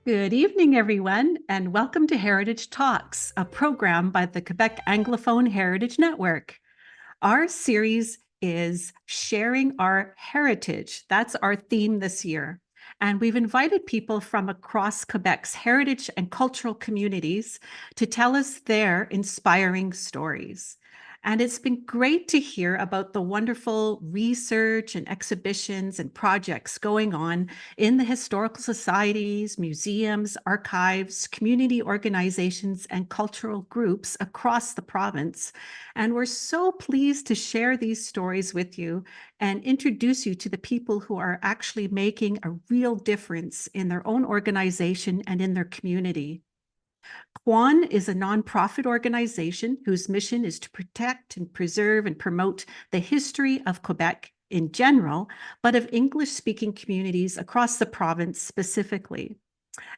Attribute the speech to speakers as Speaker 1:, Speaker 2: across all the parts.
Speaker 1: Good evening, everyone, and welcome to Heritage Talks, a program by the Quebec Anglophone Heritage Network. Our series is Sharing Our Heritage. That's our theme this year. And we've invited people from across Quebec's heritage and cultural communities to tell us their inspiring stories. And it's been great to hear about the wonderful research and exhibitions and projects going on in the historical societies, museums, archives, community organizations, and cultural groups across the province. And we're so pleased to share these stories with you and introduce you to the people who are actually making a real difference in their own organization and in their community. CIMPN is a nonprofit organization whose mission is to protect and preserve and promote the history of Quebec in general, but of English-speaking communities across the province specifically.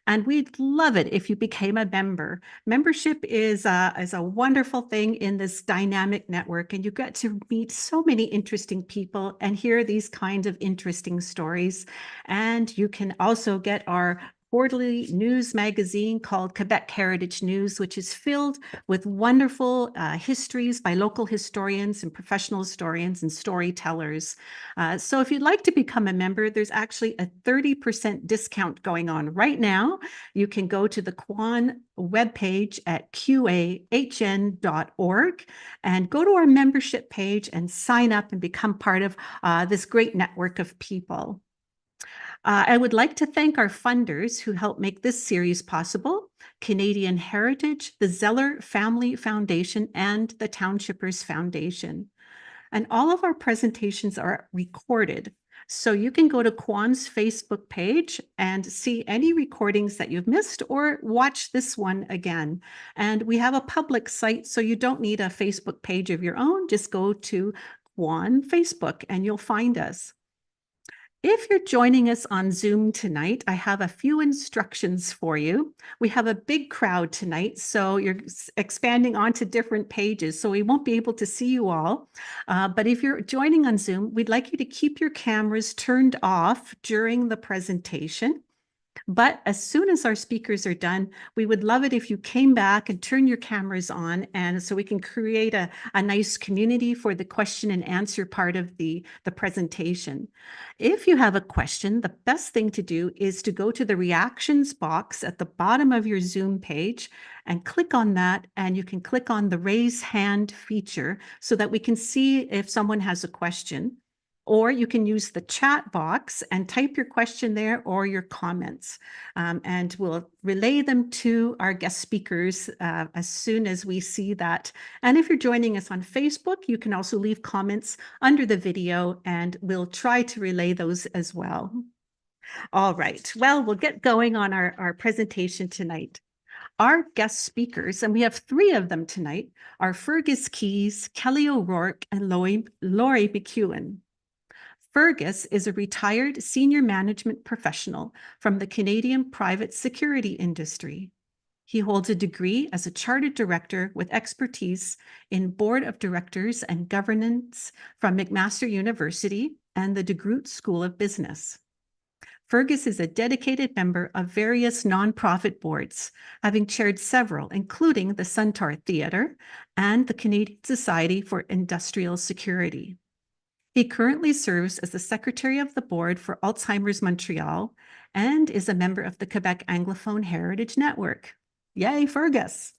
Speaker 1: And we'd love it if you became a member. Membership is a wonderful thing in this dynamic network, and you get to meet so many interesting people and hear these kinds of interesting stories. And you can also get our quarterly news magazine called Quebec Heritage News, which is filled with wonderful histories by local historians and professional historians and storytellers. So if you'd like to become a member, there's actually a 30% discount going on right now. You can go to the CIMPN webpage at qahn.org and go to our membership page and sign up and become part of this great network of people. I would like to thank our funders who helped make this series possible: Canadian Heritage, the Zeller Family Foundation, and the Townshippers Foundation. And all of our presentations are recorded. So you can go to CIMPN's Facebook page and see any recordings that you've missed or watch this one again. And we have a public site, so you don't need a Facebook page of your own. Just go to CIMPN Facebook and you'll find us. If you're joining us on Zoom tonight, I have a few instructions for you. We have a big crowd tonight, so you're expanding onto different pages, so we won't be able to see you all. But if you're joining on Zoom, we'd like you to keep your cameras turned off during the presentation. But as soon as our speakers are done, we would love it if you came back and turn your cameras on, and so we can create a nice community for the question and answer part of the presentation. If you have a question, the best thing to do is to go to the reactions box at the bottom of your Zoom page and click on that, and you can click on the raise hand feature so that we can see if someone has a question. Or you can use the chat box and type your question there or your comments, and we'll relay them to our guest speakers as soon as we see that. And if you're joining us on Facebook, you can also leave comments under the video and we'll try to relay those as well. All right, well, we'll get going on our presentation tonight. Our guest speakers, and we have 3 of them tonight, are Fergus Keyes, Kelley O'Rourke, and Laurie McKeown. Fergus is a retired senior management professional from the Canadian private security industry. He holds a degree as a chartered director with expertise in board of directors and governance from McMaster University and the DeGroote School of Business. Fergus is a dedicated member of various nonprofit boards, having chaired several, including the Suntar Theatre and the Canadian Society for Industrial Security. He currently serves as the Secretary of the Board for Alzheimer's Montreal and is a member of the Quebec Anglophone Heritage Network. Yay, Fergus!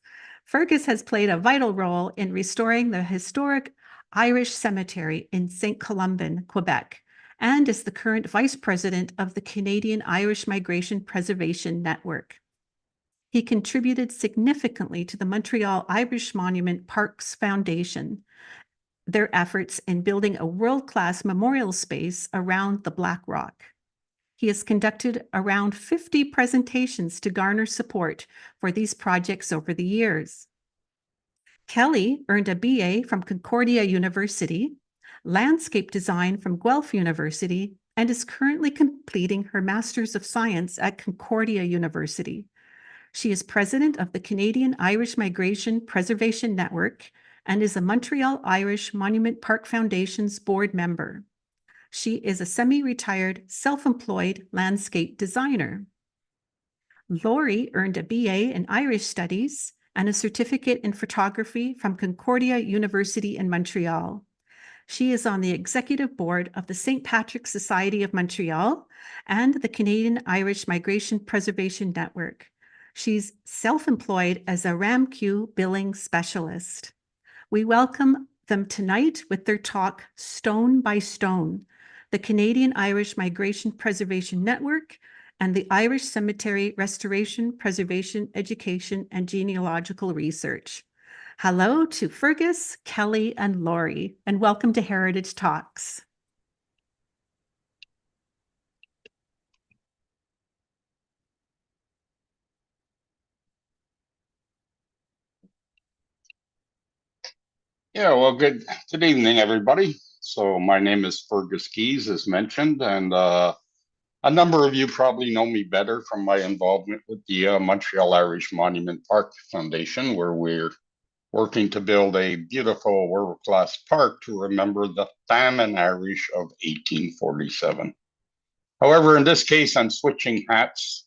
Speaker 1: Fergus has played a vital role in restoring the historic Irish cemetery in Saint-Colomban, Quebec, and is the current Vice President of the Canadian Irish Migration Preservation Network. He contributed significantly to the Montreal Irish Monument Parks Foundation, their efforts in building a world-class memorial space around the Black Rock. He has conducted around 50 presentations to garner support for these projects over the years. Kelley earned a BA from Concordia University, landscape design from Guelph University, and is currently completing her Master's of Science at Concordia University. She is president of the Canadian Irish Migration Preservation Network and is a Montreal Irish Monument Park Foundation's board member. She is a semi-retired, self-employed landscape designer. Laurie earned a BA in Irish Studies and a certificate in photography from Concordia University in Montreal. She is on the executive board of the St. Patrick's Society of Montreal and the Canadian Irish Migration Preservation Network. She's self-employed as a RAMQ billing specialist. We welcome them tonight with their talk, Stone by Stone, the Canadian Irish Migration Preservation Network and the Irish Cemetery Restoration, Preservation, Education, and Genealogical Research. Hello to Fergus, Kelley, and Laurie, and welcome to Heritage Talks.
Speaker 2: Yeah, well, good evening, everybody. So my name is Fergus Keyes, as mentioned, and a number of you probably know me better from my involvement with the Montreal Irish Monument Park Foundation, where we're working to build a beautiful world-class park to remember the famine Irish of 1847. However, in this case, I'm switching hats,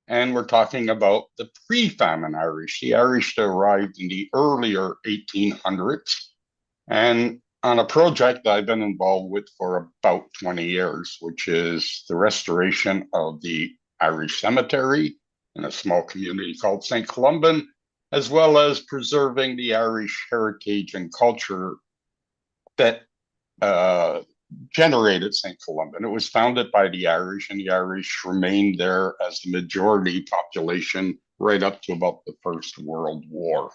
Speaker 2: and we're talking about the pre-famine Irish, the Irish that arrived in the earlier 1800s, and on a project that I've been involved with for about 20 years, which is the restoration of the Irish cemetery in a small community called Saint-Colomban, as well as preserving the Irish heritage and culture that generated Saint-Colomban. It was founded by the Irish, and the Irish remained there as the majority population right up to about the First World War.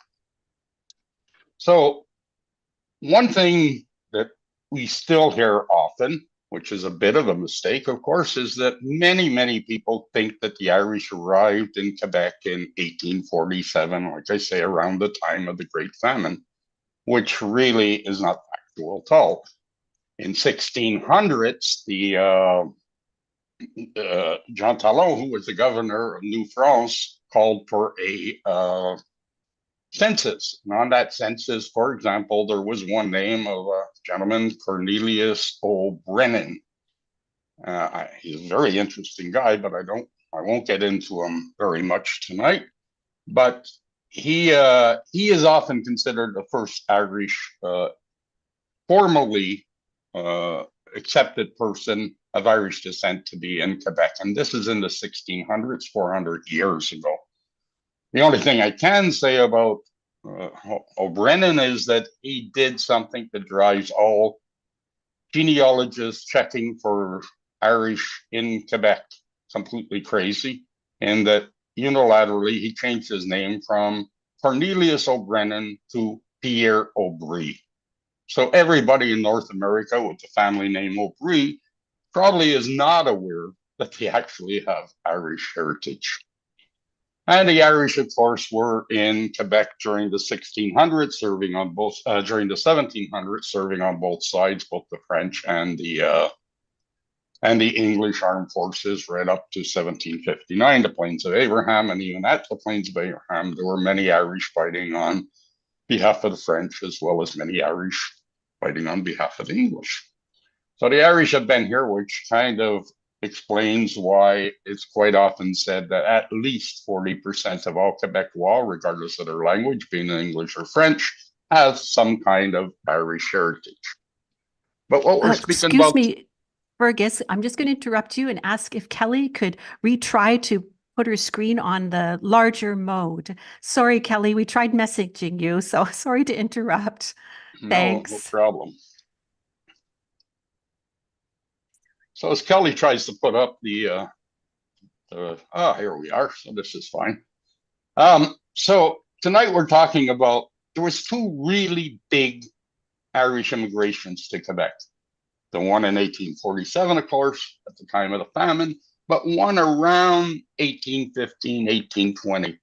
Speaker 2: So one thing that we still hear often, which is a bit of a mistake, of course, is that many people think that the Irish arrived in Quebec in 1847, like I say, around the time of the Great Famine, which really is not factual at all. In 1600s, Jean Talon, who was the governor of New France, called for a census. And on that census, for example, there was one name of a gentleman, Cornelius O'Brennan. He's a very interesting guy, but I won't get into him very much tonight. But he is often considered the first Irish formally accepted person of Irish descent to be in Quebec. And this is in the 1600s, 400 years ago. The only thing I can say about O'Brennan is that he did something that drives all genealogists checking for Irish in Quebec completely crazy, and that unilaterally he changed his name from Cornelius O'Brennan to Pierre Aubry. So everybody in North America with the family name Aubry probably is not aware that they actually have Irish heritage. And the Irish, of course, were in Quebec during the 1600s, serving on both, during the 1700s, serving on both sides, both the French and the English armed forces, right up to 1759, the Plains of Abraham. And even at the Plains of Abraham, there were many Irish fighting on behalf of the French, as well as many Irish fighting on behalf of the English. So the Irish have been here, which kind of explains why it's quite often said that at least 40% of all Quebecois, regardless of their language, being English or French, have some kind of Irish heritage. But what we're speaking about...
Speaker 1: Excuse me, Fergus, I'm just going to interrupt you and ask if Kelley could retry to put her screen on the larger mode. Sorry, Kelley, we tried messaging you, so sorry to interrupt. Thanks.
Speaker 2: No problem. So as Kelley tries to put up here we are. So this is fine. So tonight we're talking about, there was two really big Irish immigrations to Quebec. The one in 1847, of course, at the time of the famine, but one around 1815, 1820.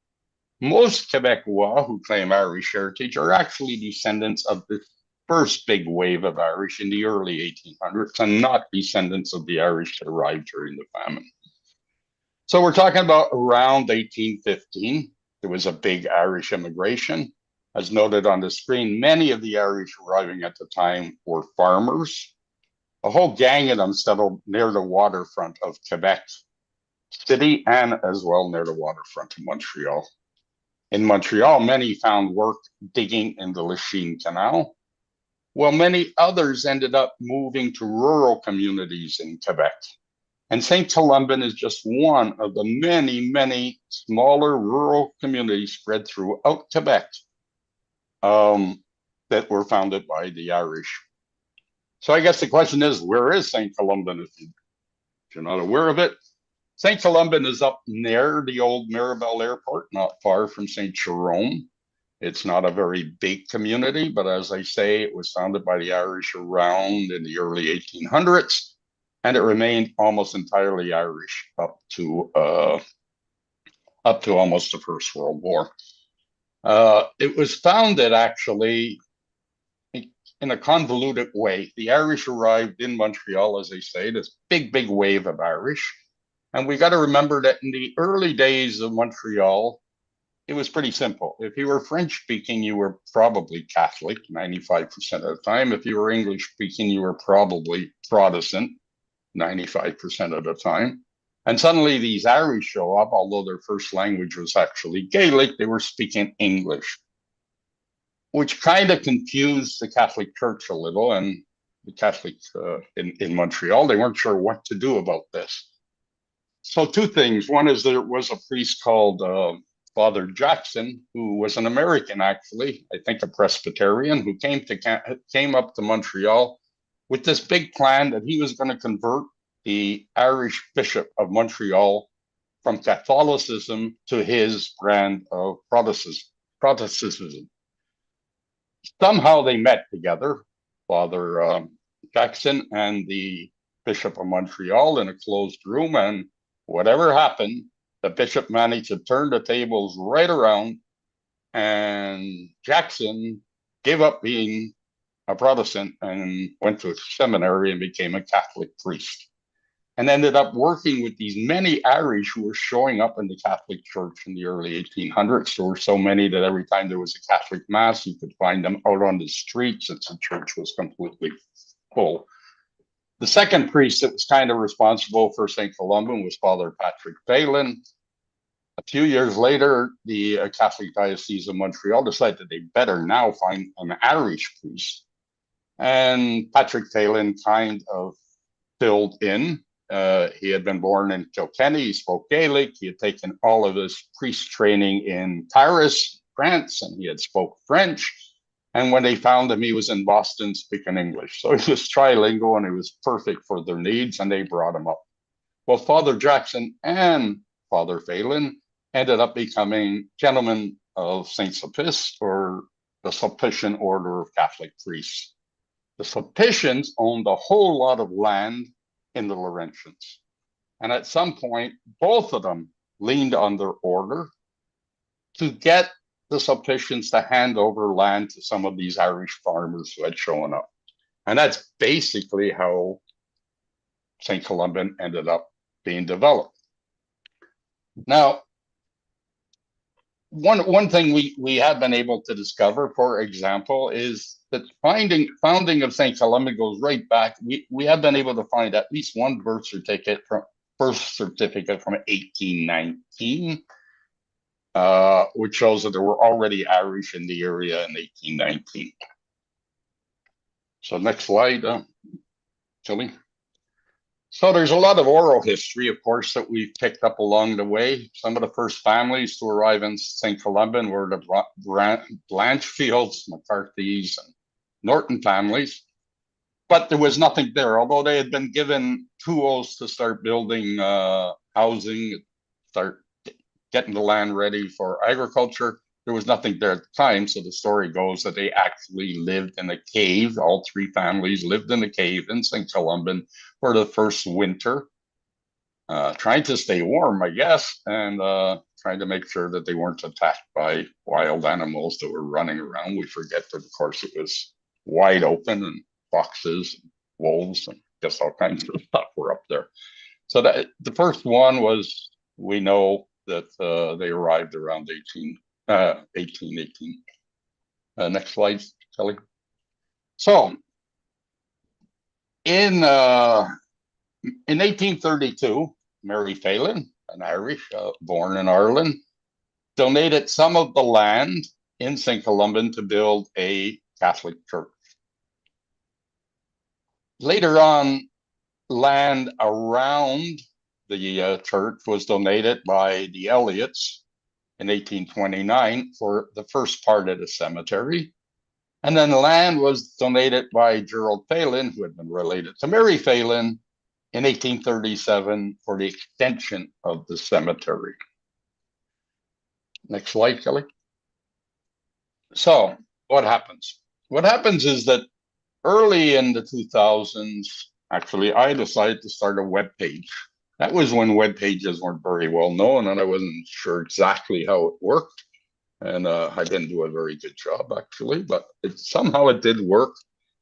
Speaker 2: Most Quebecois who claim Irish heritage are actually descendants of the first big wave of Irish in the early 1800s and not descendants of the Irish that arrived during the famine. So we're talking about around 1815. There was a big Irish immigration. As noted on the screen, many of the Irish arriving at the time were farmers. A whole gang of them settled near the waterfront of Quebec. city and as well near the waterfront of Montreal. In Montreal, many found work digging in the Lachine Canal, while many others ended up moving to rural communities in Quebec. And Saint-Colomban is just one of the many, many smaller rural communities spread throughout Quebec that were founded by the Irish. So I guess the question is, where is Saint-Colomban if you're not aware of it? Saint-Colomban is up near the old Mirabel Airport, not far from Saint-Jérôme. It's not a very big community, but as I say, it was founded by the Irish around in the early 1800s, and it remained almost entirely Irish up to almost the First World War. It was founded actually in a convoluted way. The Irish arrived in Montreal, as I say, this big, big wave of Irish. And we got to remember that in the early days of Montreal, it was pretty simple. If you were French speaking, you were probably Catholic 95% of the time. If you were English speaking, you were probably Protestant 95% of the time. And suddenly these Irish show up, although their first language was actually Gaelic, they were speaking English, which kind of confused the Catholic Church a little. And the Catholics in Montreal, they weren't sure what to do about this. So two things. One is there was a priest called Father Jackson, who was an American, actually, I think a Presbyterian, who came up to Montreal with this big plan that he was going to convert the Irish Bishop of Montreal from Catholicism to his brand of Protestantism. Somehow they met together, Father Jackson and the Bishop of Montreal, in a closed room, and whatever happened, the bishop managed to turn the tables right around, and Jackson gave up being a Protestant and went to a seminary and became a Catholic priest, and ended up working with these many Irish who were showing up in the Catholic Church in the early 1800s. There were so many that every time there was a Catholic Mass, you could find them out on the streets, and the church was completely full. The second priest that was kind of responsible for Saint-Colomban was Father Patrick Phelan. A few years later, the Catholic Diocese of Montreal decided that they better now find an Irish priest. And Patrick Phelan kind of filled in. He had been born in Kilkenny, he spoke Gaelic, he had taken all of his priest training in Paris, France, and he had spoke French. And when they found him, he was in Boston speaking English. So he was trilingual and he was perfect for their needs, and they brought him up. Well, Father Jackson and Father Phelan ended up becoming gentlemen of St. Sulpice, or the Sulpician Order of Catholic Priests. The Sulpicians owned a whole lot of land in the Laurentians. And at some point, both of them leaned on their order to get the Sulpicians to hand over land to some of these Irish farmers who had shown up. And that's basically how Saint-Colomban ended up being developed. Now, one thing we have been able to discover, for example, is that founding of Saint-Colomban goes right back. We have been able to find at least one birth certificate from 1819, which shows that there were already Irish in the area in 1819. So next slide, Kelley. So there's a lot of oral history, of course, that we've picked up along the way. Some of the first families to arrive in Saint-Colomban were the Blanchfields, McCarthy's, and Norton families. But there was nothing there. Although they had been given tools to start building housing, start getting the land ready for agriculture, there was nothing there at the time. So the story goes that they actually lived in a cave. All three families lived in a cave in Saint-Colomban for the first winter, trying to stay warm, I guess, and trying to make sure that they weren't attacked by wild animals that were running around. We forget that, of course, it was wide open, and foxes, and wolves, and just all kinds of stuff were up there. So that the first one was, we know that they arrived around 1818. Next slide, Kelley. So in 1832, Mary Phelan, an Irish, born in Ireland, donated some of the land in Saint-Colomban to build a Catholic church. Later on, land around the church was donated by the Elliots in 1829 for the first part of the cemetery. And then the land was donated by Gerald Phelan, who had been related to Mary Phelan, in 1837 for the extension of the cemetery. Next slide, Kelly. So what happens? What happens is that early in the 2000s, actually, I decided to start a web page. That was when web pages weren't very well known, and I wasn't sure exactly how it worked. And I didn't do a very good job, actually, but somehow it did work.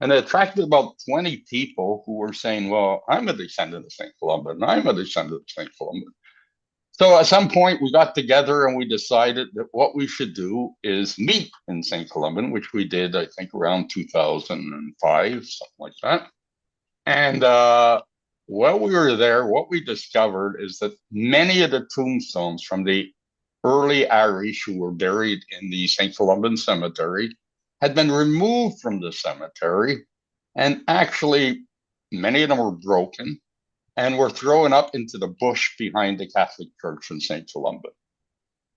Speaker 2: And it attracted about 20 people who were saying, well, I'm a descendant of Saint-Colomban, I'm a descendant of Saint-Colomban. So at some point we got together and we decided that what we should do is meet in Saint-Colomban, which we did, I think, around 2005, something like that. And while we were there, what we discovered is that many of the tombstones from the early Irish who were buried in the Saint-Colomban cemetery had been removed from the cemetery, and actually many of them were broken and were thrown up into the bush behind the Catholic Church in Saint-Colomban.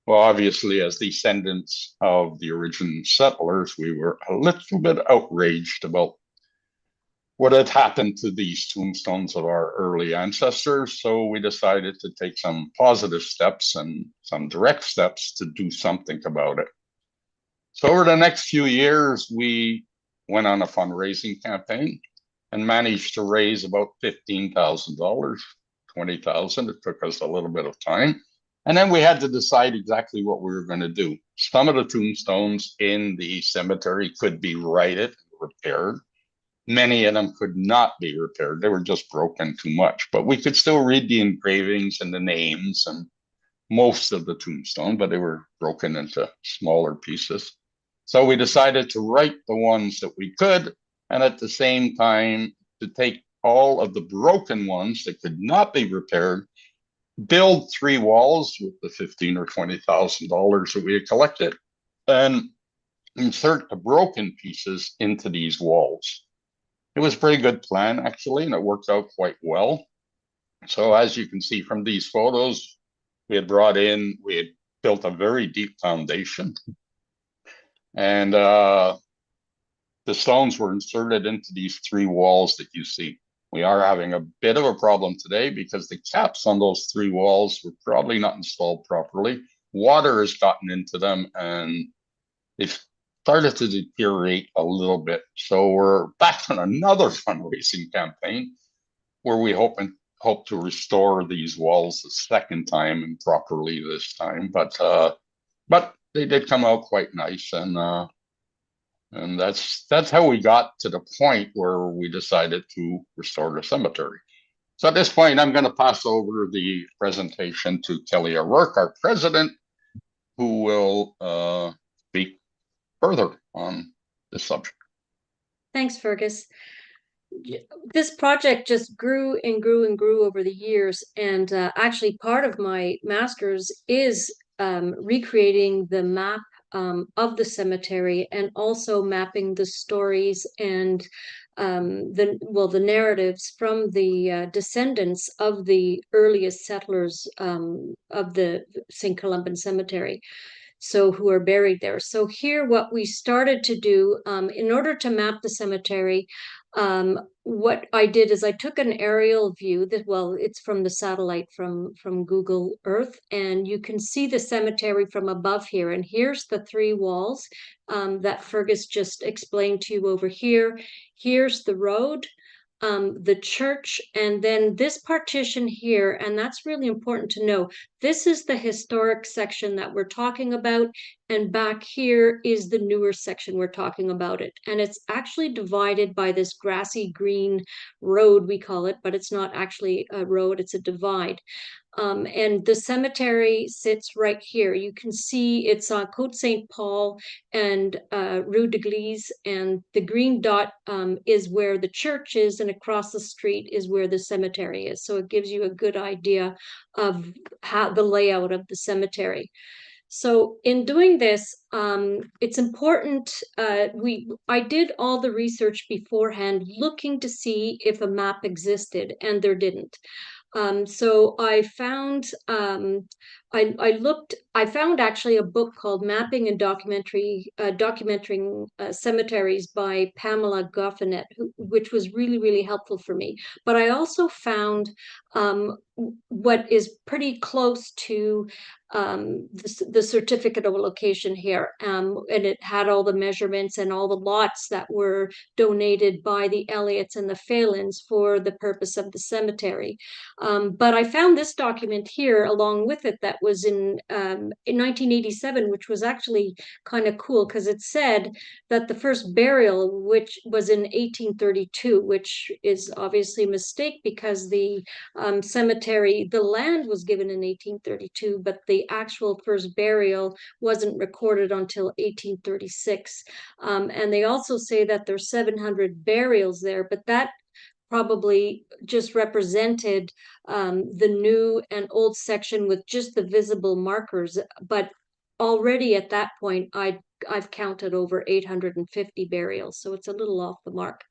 Speaker 2: Well, obviously, as descendants of the original settlers, we were a little bit outraged about what had happened to these tombstones of our early ancestors. So we decided to take some positive steps and some direct steps to do something about it. So over the next few years, we went on a fundraising campaign and managed to raise about $15,000, $20,000. It took us a little bit of time. And then we had to decide exactly what we were going to do. Some of the tombstones in the cemetery could be righted, repaired. Many of them could not be repaired. They were just broken too much, but we could still read the engravings and the names and most of the tombstone, but they were broken into smaller pieces. So we decided to right the ones that we could, and at the same time to take all of the broken ones that could not be repaired, build 3 walls with the $15,000 or $20,000 that we had collected, and insert the broken pieces into these walls. It was a pretty good plan, actually, and it worked out quite well. So as you can see from these photos, we had built a very deep foundation, and the stones were inserted into these 3 walls that you see. We are having a bit of a problem today because the caps on those 3 walls were probably not installed properly. Water has gotten into them and they've started to deteriorate a little bit. So we're back on another fundraising campaign where we hope to restore these walls a second time and properly this time. But they did come out quite nice, and that's how we got to the point where we decided to restore the cemetery. So at this point, I'm going to pass over the presentation to Kelley O'Rourke, our president, who will speak further on this subject.
Speaker 3: Thanks, Fergus. This project just grew and grew and grew over the years, and actually part of my master's is recreating the map of the cemetery and also mapping the stories and the narratives from the descendants of the earliest settlers of the Saint-Colomban cemetery, so who are buried there. So here what we started to do in order to map the cemetery, what I did is I took an aerial view that, well, it's from the satellite from Google Earth, and you can see the cemetery from above here. And here's the 3 walls that Fergus just explained to you over here. Here's the road, the church, and then this partition here, and that's really important to know. This is the historic section that we're talking about, and back here is the newer section we're talking about it. And it's actually divided by this grassy green road, we call it, but it's not actually a road, it's a divide. And the cemetery sits right here. You can see it's on Côte Saint Paul and Rue d'Église, and the green dot is where the church is, and across the street is where the cemetery is. So it gives you a good idea of how the layout of the cemetery. So in doing this, it's important. I did all the research beforehand, looking to see if a map existed, and there didn't. So I found I found actually a book called Mapping and Documenting Cemeteries by Pamela Goffinet, which was really, really helpful for me. But I also found what is pretty close to the certificate of location here. And it had all the measurements and all the lots that were donated by the Elliots and the Phalins for the purpose of the cemetery. But I found this document here along with it that was in 1987, which was actually kind of cool because it said that the first burial, which was in 1832, which is obviously a mistake because the cemetery, the land was given in 1832, but the actual first burial wasn't recorded until 1836. And they also say that there's 700 burials there, but that probably just represented the new and old section with just the visible markers. But already at that point, I've counted over 850 burials, so it's a little off the mark.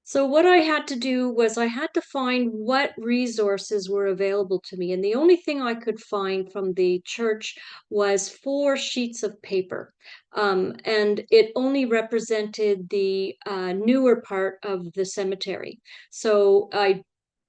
Speaker 3: So what I had to do was I had to find what resources were available to me. And the only thing I could find from the church was 4 sheets of paper. And it only represented the newer part of the cemetery. So I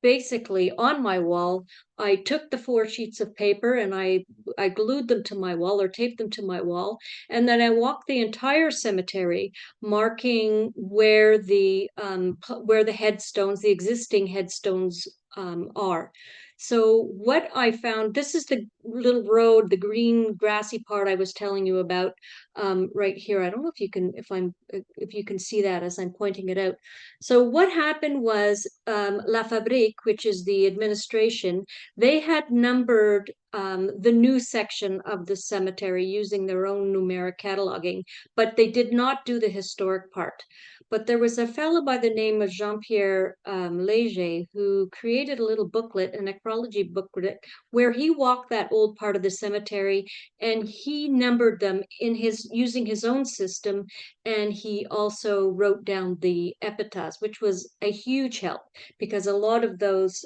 Speaker 3: basically, on my wall, I took the 4 sheets of paper and I glued them to my wall or taped them to my wall. And then I walked the entire cemetery, marking where the headstones, the existing headstones, are. So what I found, this is the little road, the green grassy part I was telling you about, right here. I don't know if you can see that as I'm pointing it out. So what happened was La Fabrique, which is the administration, they had numbered the new section of the cemetery using their own numeric cataloging, but they did not do the historic part. But there was a fellow by the name of Jean-Pierre Léger who created a little booklet, a necrology booklet, where he walked that old part of the cemetery and he numbered them using his own system, and he also wrote down the epitaphs, which was a huge help because a lot of those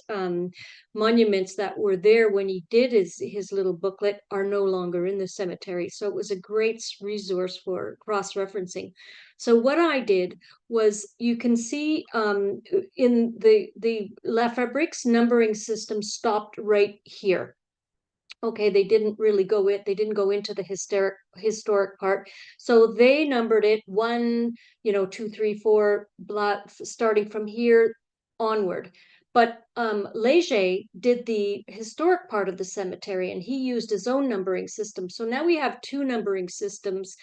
Speaker 3: monuments that were there when he did his little booklet are no longer in the cemetery. So it was a great resource for cross-referencing. So what I did was, you can see in the La Fabrique's numbering system stopped right here. Okay, they didn't go into the historic part. So they numbered it 1, 2, 3, 4, blah, starting from here onward. But Léger did the historic part of the cemetery and he used his own numbering system. So now we have 2 numbering systems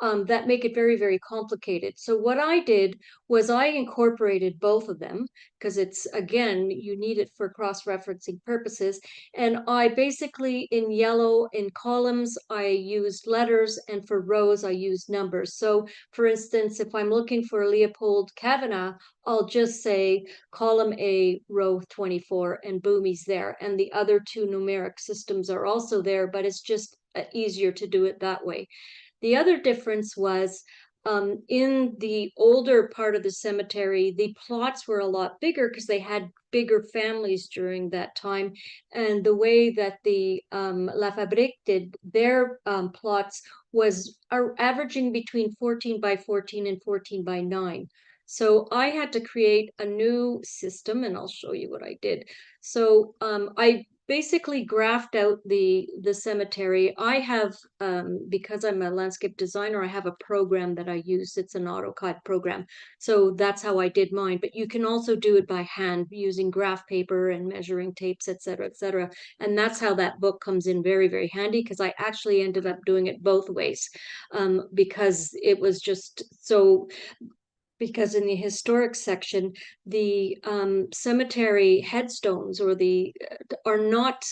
Speaker 3: that make it very, very complicated. So what I did was I incorporated both of them because it's, again, you need it for cross-referencing purposes. And I basically, in yellow, in columns, I used letters, and for rows, I used numbers. So for instance, if I'm looking for Leopold Kavanagh, I'll just say column A, row 24, and boom, he's there. And the other 2 numeric systems are also there, but it's just easier to do it that way. The other difference was in the older part of the cemetery, the plots were a lot bigger because they had bigger families during that time. And the way that the La Fabrique did their plots was averaging between 14 by 14 and 14 by 9. So I had to create a new system, and I'll show you what I did. So I basically graphed out the cemetery. I have, because I'm a landscape designer, I have a program that I use. It's an AutoCAD program. So that's how I did mine. But you can also do it by hand using graph paper and measuring tapes, et cetera, et cetera. And that's how that book comes in very, very handy, because I actually ended up doing it both ways, because it was just so because in the historic section, the cemetery headstones or are not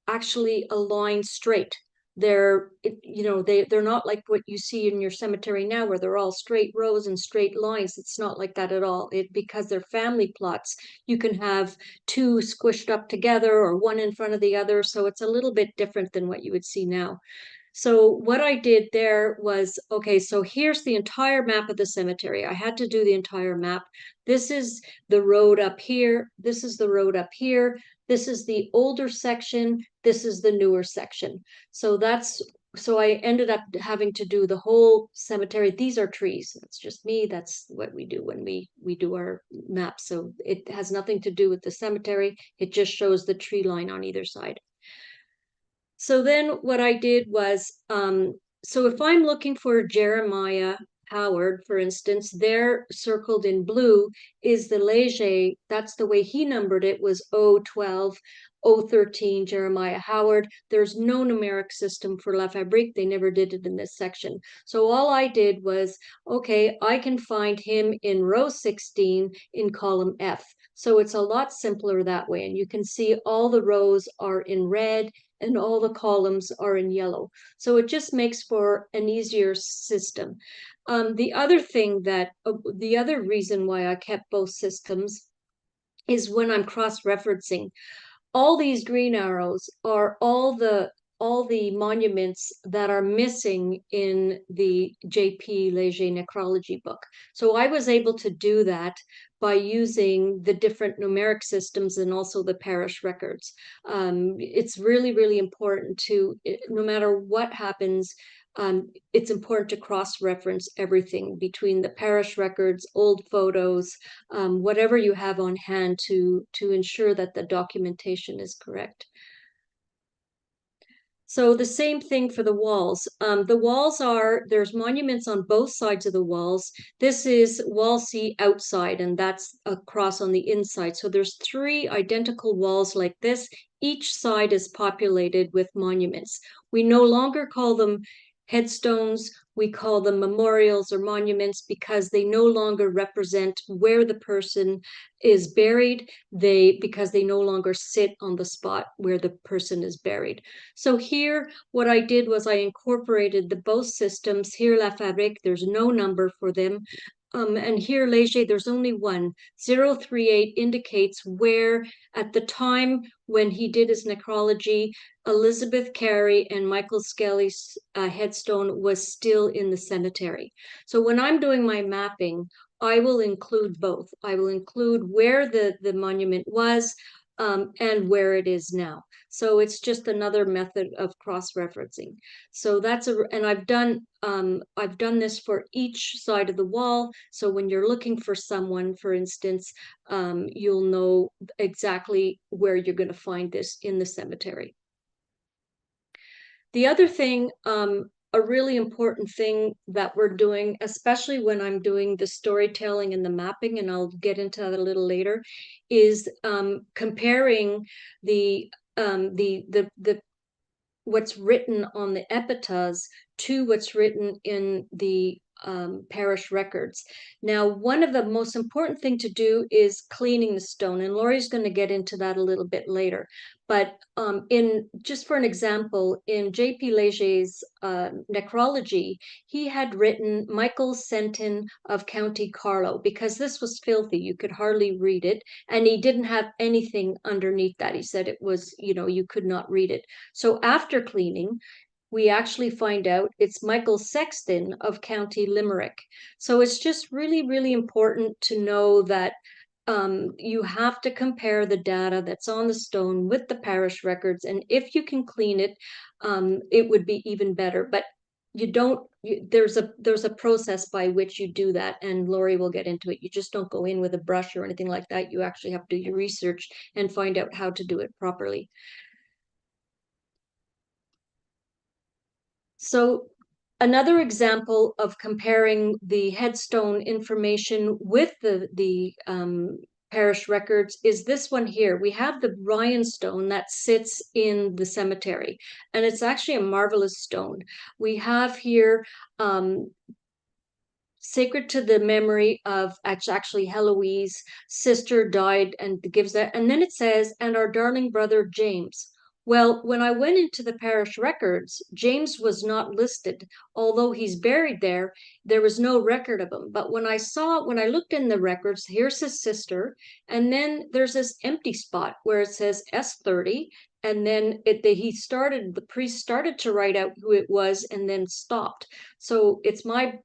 Speaker 3: actually aligned straight. They're not like what you see in your cemetery now, where they're all straight rows and straight lines. It's not like that at all. Because they're family plots, you can have two squished up together or one in front of the other. So it's a little bit different than what you would see now. So what I did there was, okay, so here's the entire map of the cemetery. I had to do the entire map. This is the road up here. This is the road up here. This is the older section. This is the newer section. So I ended up having to do the whole cemetery. These are trees. It's just me. That's what we do when we do our maps. So it has nothing to do with the cemetery. It just shows the tree line on either side. So then what I did was, so if I'm looking for Jeremiah Howard, for instance, there circled in blue is the Léger. That's the way he numbered it, was 012, 013 Jeremiah Howard. There's no numeric system for La Fabrique. They never did it in this section. So all I did was, okay, I can find him in row 16 in column F. So it's a lot simpler that way. And you can see all the rows are in red and all the columns are in yellow. So it just makes for an easier system. The other reason why I kept both systems is when I'm cross-referencing. All these green arrows are all the monuments that are missing in the J.P. Léger necrology book. So I was able to do that by using the different numeric systems and also the parish records. It's really, really important to, no matter what happens, it's important to cross-reference everything between the parish records, old photos, whatever you have on hand to ensure that the documentation is correct. So the same thing for the walls. The walls there's monuments on both sides of the walls. This is wall C outside, and that's a cross on the inside. So there's 3 identical walls like this. Each side is populated with monuments. We no longer call them headstones. We call them memorials or monuments because they no longer represent where the person is buried, because they no longer sit on the spot where the person is buried. So here, what I did was I incorporated both systems. Here, La Fabrique, there's no number for them. And here, Léger, there's only one. 038 indicates where, at the time when he did his necrology, Elizabeth Carey and Michael Skelly's headstone was still in the cemetery. So when I'm doing my mapping, I will include both. I will include where the monument was and where it is now. So it's just another method of cross-referencing. So and I've done this for each side of the wall. So when you're looking for someone, for instance, you'll know exactly where you're going to find this in the cemetery. The other thing, a really important thing that we're doing, especially when I'm doing the storytelling and the mapping, and I'll get into that a little later, is comparing what's written on the epitaphs to what's written in the parish records. Now, one of the most important thing to do is cleaning the stone, and Laurie's going to get into that a little bit later. But just for an example, in J.P. Léger's necrology, he had written Michael Sentin of County Carlow, because this was filthy. You could hardly read it. And he didn't have anything underneath that. He said it was, you could not read it. So after cleaning, we actually find out it's Michael Sexton of County Limerick. So it's just really, really important to know that you have to compare the data that's on the stone with the parish records. And if you can clean it, it would be even better. But there's a process by which you do that, and Laurie will get into it. You just don't go in with a brush or anything like that. You actually have to do your research and find out how to do it properly. So another example of comparing the headstone information with the parish records is this one here. We have the Ryan stone that sits in the cemetery, and it's actually a marvelous stone. We have here sacred to the memory of actually Heloise' sister died, and gives that. And then it says, and our darling brother James. Well, when I went into the parish records, James was not listed. Although he's buried there, there was no record of him. But when I looked in the records, here's his sister, and then there's this empty spot where it says S30, and then the priest started to write out who it was and then stopped. So it's my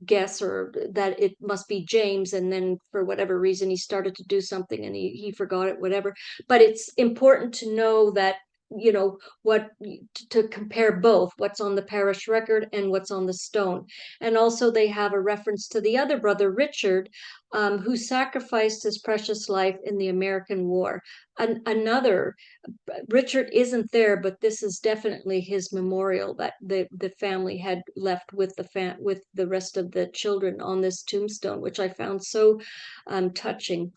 Speaker 3: guess or that it must be James, and then for whatever reason he started to do something and he forgot it, whatever. But it's important to know that, you know, what to compare both what's on the parish record and what's on the stone. And also they have a reference to the other brother, Richard, who sacrificed his precious life in the American War. Another Richard isn't there, but this is definitely his memorial that the family had left with with the rest of the children on this tombstone, which I found so touching.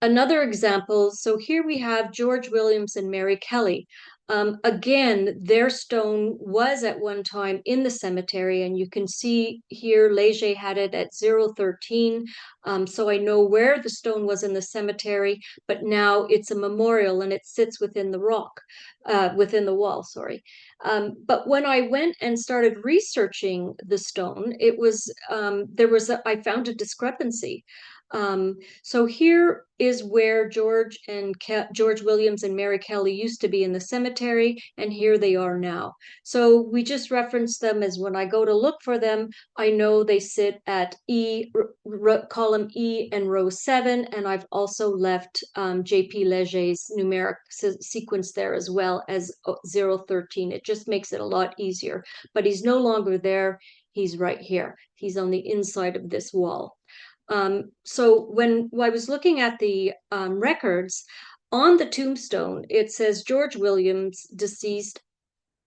Speaker 3: Another example, so here we have George Williams and Mary Kelley. Again, their stone was at one time in the cemetery, and you can see here Leger had it at 013. So I know where the stone was in the cemetery, but now it's a memorial and it sits within the within the wall, sorry. But when I went and started researching the stone, it was I found a discrepancy. So here is where George Williams and Mary Kelley used to be in the cemetery, and here they are now. So we just reference them as when I go to look for them, I know they sit at column E and row 7, and I've also left J.P. Leger's numeric sequence there as well as 013. It just makes it a lot easier, but he's no longer there. He's right here. He's on the inside of this wall. So when I was looking at the records, on the tombstone, it says George Williams, deceased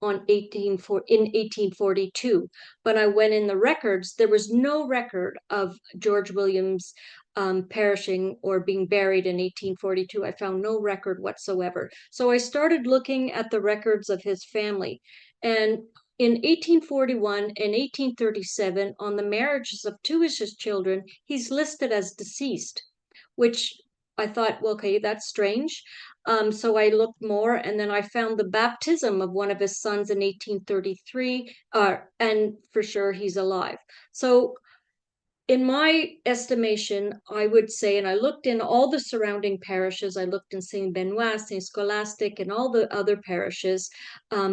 Speaker 3: in 1842. But I went in the records, there was no record of George Williams perishing or being buried in 1842. I found no record whatsoever. So I started looking at the records of his family. And in 1841 and 1837, on the marriages of two of his children, he's listed as deceased, which I thought, well, okay, that's strange. So I looked more, and then I found the baptism of one of his sons in 1833, and for sure he's alive. So in my estimation, I would say, and I looked in all the surrounding parishes, I looked in Saint Benoit, Saint Scholastic, and all the other parishes,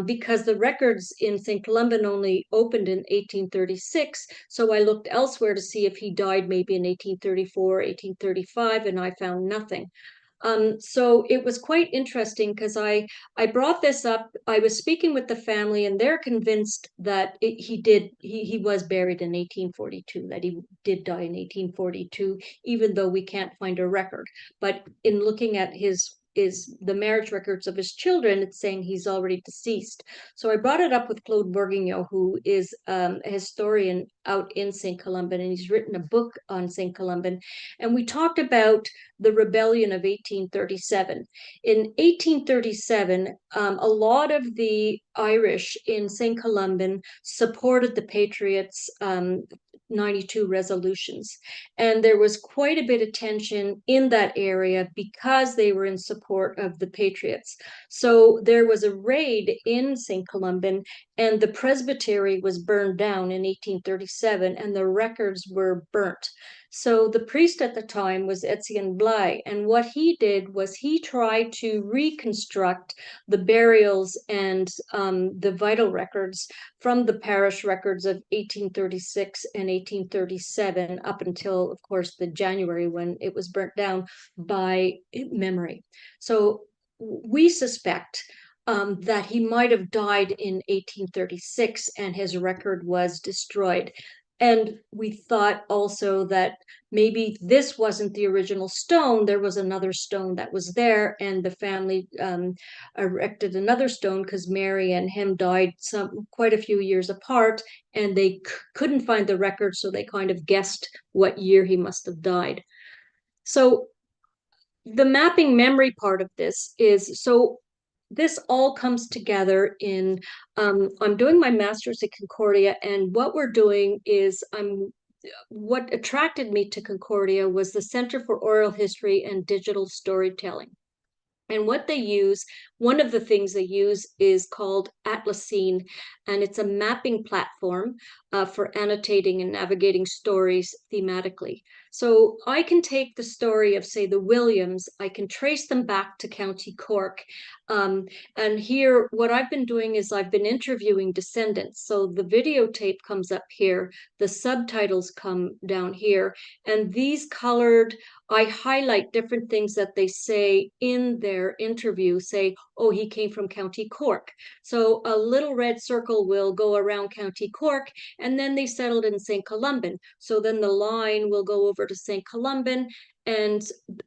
Speaker 3: because the records in Saint-Colomban only opened in 1836. So I looked elsewhere to see if he died maybe in 1834, 1835, and I found nothing. So it was quite interesting because I brought this up. I was speaking with the family, and they're convinced that he was buried in 1842, that he did die in 1842, even though we can't find a record. But in looking at the marriage records of his children, it's saying he's already deceased. So I brought it up with Claude Bourguignon, who is a historian out in Saint-Colomban, and he's written a book on Saint-Colomban. And we talked about the rebellion of 1837. In 1837, a lot of the Irish in Saint-Colomban supported the Patriots' 92 resolutions. And there was quite a bit of tension in that area because they were in support of the Patriots. So there was a raid in Saint-Colomban, and the presbytery was burned down in 1837, and the records were burnt. So the priest at the time was Etienne Blais, and what he did was he tried to reconstruct the burials and the vital records from the parish records of 1836 and 1837 up until, of course, the January when it was burnt down by memory. So we suspect that he might have died in 1836 and his record was destroyed. And we thought also that maybe this wasn't the original stone. There was another stone that was there, and the family erected another stone because Mary and him died quite a few years apart, and they couldn't find the record, so they kind of guessed what year he must have died. So the mapping memory part of this is, so this all comes together in, I'm doing my master's at Concordia, and what we're doing is what attracted me to Concordia was the Center for Oral History and Digital Storytelling. And what they use, one of the things they use is called Atlasine, and it's a mapping platform for annotating and navigating stories thematically. So I can take the story of, say, the Williams, I can trace them back to County Cork. And here, what I've been doing is I've been interviewing descendants. So the videotape comes up here, the subtitles come down here, and these colored, I highlight different things that they say in their interview, say, oh, he came from County Cork. So a little red circle will go around County Cork, and then they settled in Saint-Colomban. So then the line will go over to Saint-Colomban, and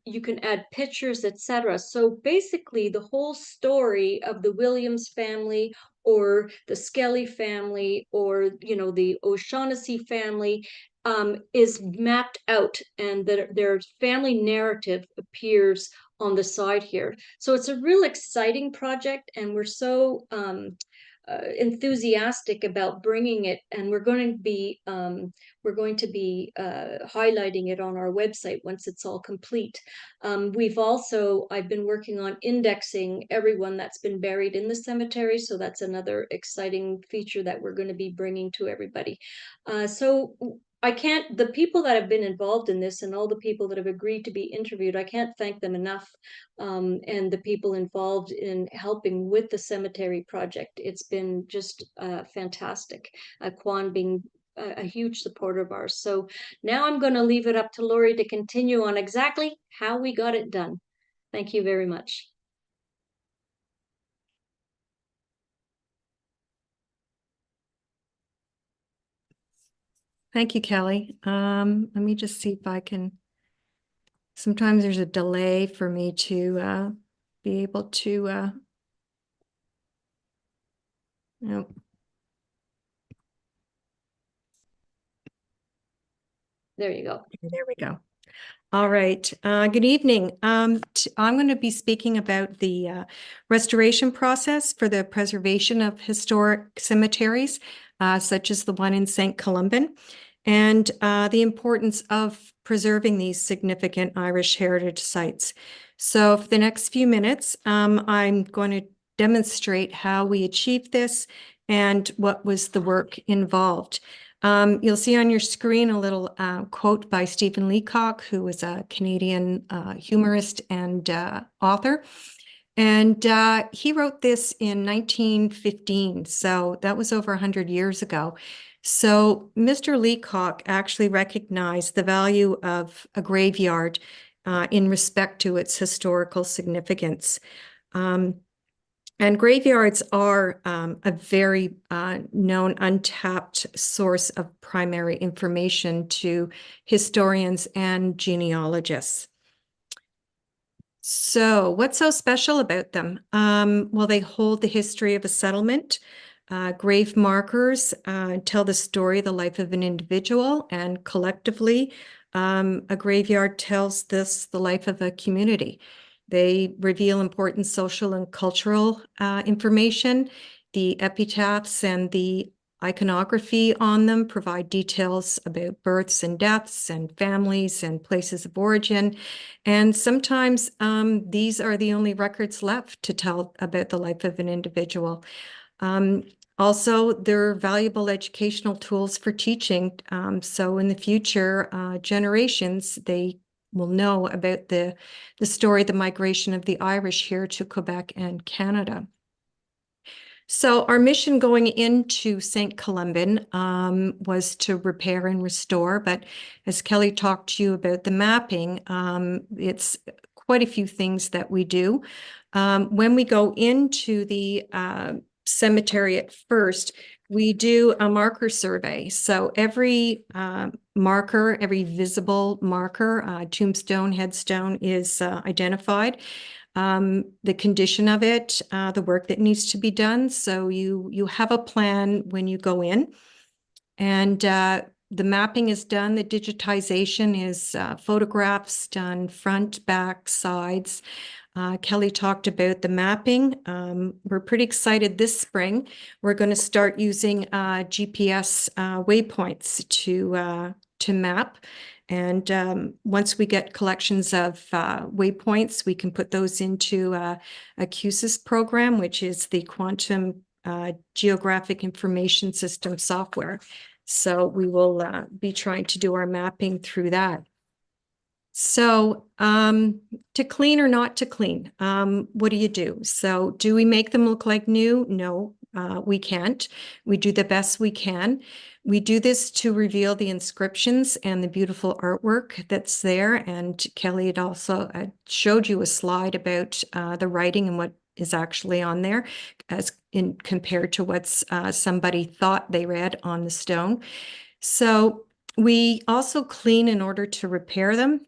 Speaker 3: you can add pictures, etc. So basically the whole story of the Williams family or the Skelly family or, you know, the O'Shaughnessy family is mapped out, and their family narrative appears on the side here. So it's a real exciting project, and we're so enthusiastic about bringing it, and we're going to be highlighting it on our website once it's all complete. I've been working on indexing everyone that's been buried in the cemetery, so that's another exciting feature that we're going to be bringing to everybody. So the people that have been involved in this and all the people that have agreed to be interviewed, I can't thank them enough. And the people involved in helping with the cemetery project. It's been just fantastic. Kwan being a huge supporter of ours. So now I'm going to leave it up to Laurie to continue on exactly how we got it done. Thank you very much.
Speaker 4: Thank you, Kelley. Let me just see if I can, sometimes there's a delay for me to be able to, no.
Speaker 3: There you go.
Speaker 4: There we go. All right. Good evening. I'm going to be speaking about the restoration process for the preservation of historic cemeteries, such as the one in Saint-Colomban, and the importance of preserving these significant Irish heritage sites. So for the next few minutes, I'm going to demonstrate how we achieved this and what was the work involved. You'll see on your screen a little quote by Stephen Leacock, who was a Canadian humorist and author. And he wrote this in 1915, so that was over 100 years ago. So Mr. Leacock actually recognized the value of a graveyard in respect to its historical significance. And graveyards are a very known untapped source of primary information to historians and genealogists. So what's so special about them? Well, they hold the history of a settlement. Grave markers tell the story of the life of an individual, and collectively, a graveyard tells the life of a community. They reveal important social and cultural information. The epitaphs and the iconography on them provide details about births and deaths and families and places of origin. And sometimes these are the only records left to tell about the life of an individual. Also, they're valuable educational tools for teaching. So in the future generations, they will know about the story, the migration of the Irish here to Quebec and Canada. So our mission going into Saint-Colomban was to repair and restore, but as Kelley talked to you about the mapping, it's quite a few things that we do. When we go into the cemetery at first, we do a marker survey. So every marker, every visible marker, tombstone, headstone is identified. The condition of it, the work that needs to be done. So you have a plan when you go in, and the mapping is done, the digitization is photographs done front, back, sides. Kelley talked about the mapping. We're pretty excited this spring. We're going to start using GPS waypoints to map. And once we get collections of waypoints, we can put those into a QSIS program, which is the Quantum Geographic Information System software. So we will be trying to do our mapping through that. So to clean or not to clean, what do you do? So do we make them look like new? No, we can't. We do the best we can. We do this to reveal the inscriptions and the beautiful artwork that's there. And Kelley had also showed you a slide about the writing and what is actually on there as in compared to what's somebody thought they read on the stone. So we also clean in order to repair them.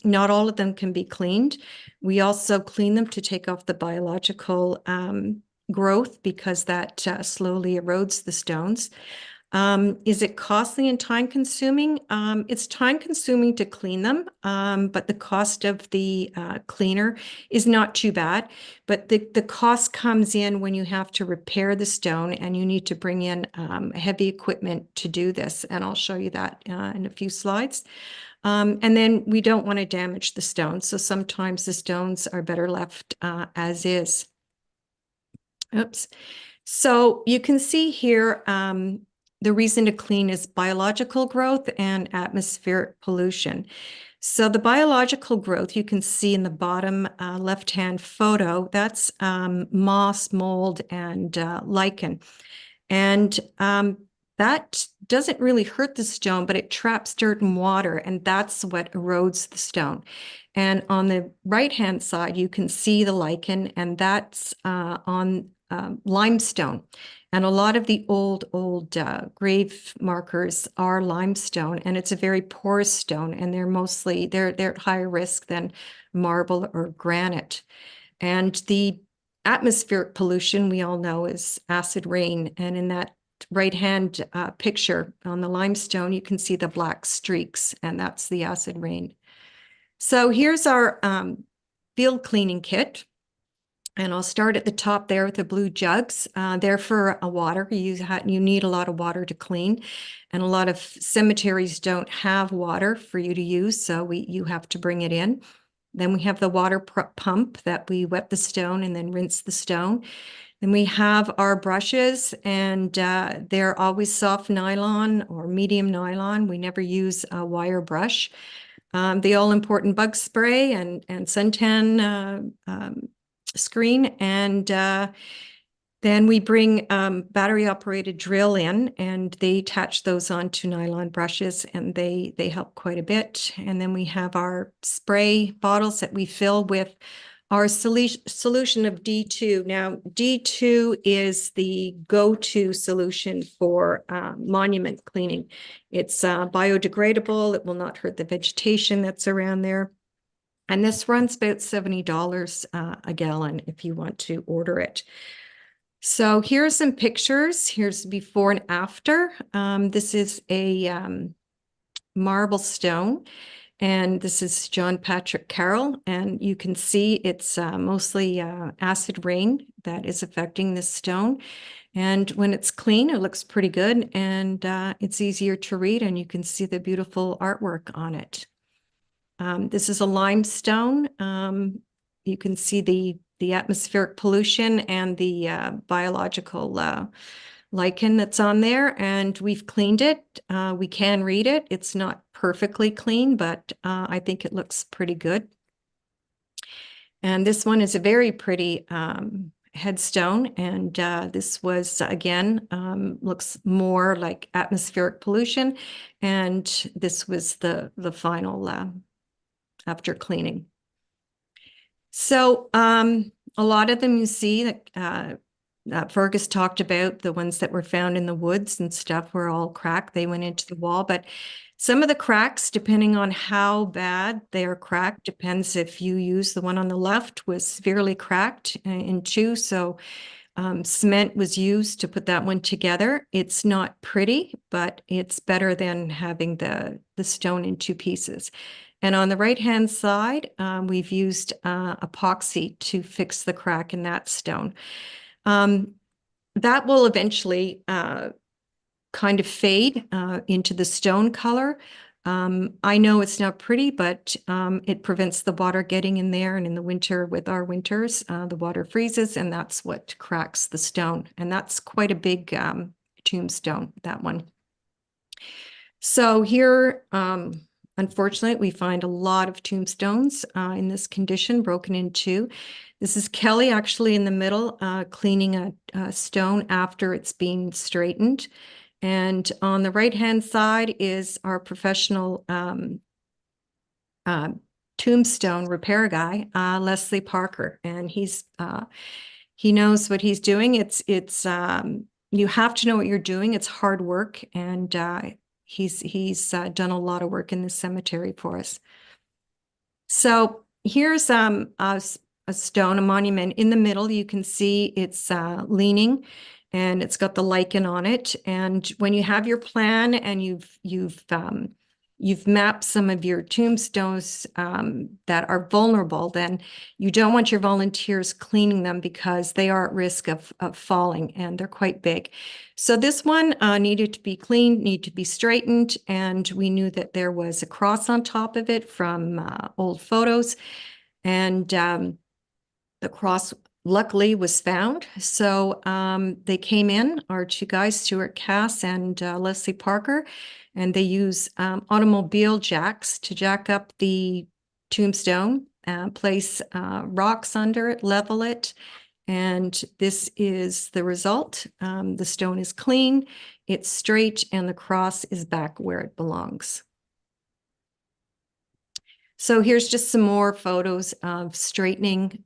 Speaker 4: Not all of them can be cleaned. We also clean them to take off the biological growth because that slowly erodes the stones. Is it costly and time consuming? It's time consuming to clean them, but the cost of the cleaner is not too bad. But the cost comes in when you have to repair the stone and you need to bring in heavy equipment to do this. And I'll show you that in a few slides. And then we don't want to damage the stones. So sometimes the stones are better left as is. Oops. So you can see here, the reason to clean is biological growth and atmospheric pollution. So the biological growth you can see in the bottom left-hand photo, that's moss, mold, and lichen. And that doesn't really hurt the stone, but it traps dirt and water, and that's what erodes the stone. And on the right-hand side, you can see the lichen, and that's on limestone. And a lot of the old grave markers are limestone, and it's a very porous stone, and they're at higher risk than marble or granite. And the atmospheric pollution we all know is acid rain, and in that right-hand picture on the limestone, you can see the black streaks, and that's the acid rain. So here's our field cleaning kit. And I'll start at the top there with the blue jugs. They're for water. You need a lot of water to clean. And a lot of cemeteries don't have water for you to use, so you have to bring it in. Then we have the water pump that we wet the stone and then rinse the stone. Then we have our brushes, and they're always soft nylon or medium nylon. We never use a wire brush. The all-important bug spray and suntan screen, and then we bring battery operated drill in, and they attach those onto nylon brushes, and they help quite a bit. And then we have our spray bottles that we fill with our solution of D2. Now, D2 is the go-to solution for monument cleaning. It's biodegradable. It will not hurt the vegetation that's around there. And this runs about $70 a gallon if you want to order it. So here are some pictures. Here's before and after. This is a marble stone, and this is John Patrick Carroll. And you can see it's mostly acid rain that is affecting this stone. And when it's clean, it looks pretty good, and it's easier to read, and you can see the beautiful artwork on it. This is a limestone. You can see the atmospheric pollution and the biological lichen that's on there, and we've cleaned it. We can read it. It's not perfectly clean, but I think it looks pretty good. And this one is a very pretty headstone, and this was, again, looks more like atmospheric pollution, and this was the final after cleaning. So a lot of them you see that Fergus talked about, the ones that were found in the woods and stuff were all cracked. They went into the wall, but some of the cracks, depending on how bad they are cracked, depends if you use the one on the left was severely cracked in two. So Cement was used to put that one together. It's not pretty, but it's better than having the stone in two pieces. And on the right-hand side, we've used epoxy to fix the crack in that stone. That will eventually kind of fade into the stone color. I know it's not pretty, but it prevents the water getting in there. And in the winter, with our winters, the water freezes, and that's what cracks the stone. And that's quite a big tombstone, that one. So here, unfortunately, we find a lot of tombstones in this condition, broken in two. This is Kelley actually in the middle, cleaning a stone after it's been straightened. And on the right-hand side is our professional tombstone repair guy, Leslie Parker, and he knows what he's doing. It's you have to know what you're doing. It's hard work, and he's done a lot of work in this cemetery for us. So here's a stone, a monument in the middle. You can see it's leaning, and it's got the lichen on it. And when you have your plan and you've mapped some of your tombstones that are vulnerable, then you don't want your volunteers cleaning them because they are at risk of falling, and they're quite big. So this one needed to be cleaned, needed to be straightened, and we knew that there was a cross on top of it from old photos, and the cross luckily was found. So they came in, our two guys, Stuart Keyes and Leslie Parker, and they use automobile jacks to jack up the tombstone, place rocks under it, level it, and this is the result. The stone is clean, it's straight, and the cross is back where it belongs. So here's just some more photos of straightening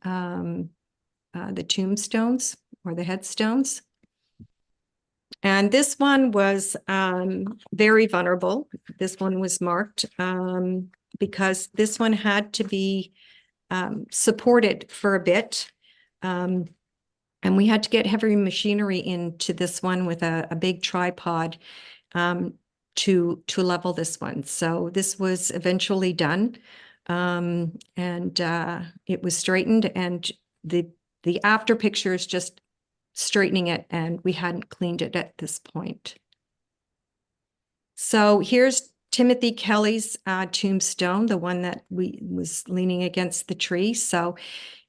Speaker 4: the tombstones or the headstones. And this one was very vulnerable. This one was marked because this one had to be supported for a bit. And we had to get heavy machinery into this one with a big tripod to level this one. So this was eventually done, and it was straightened, and the after picture is just straightening it, and we hadn't cleaned it at this point. So here's Timothy Kelley's tombstone, the one that was leaning against the tree. So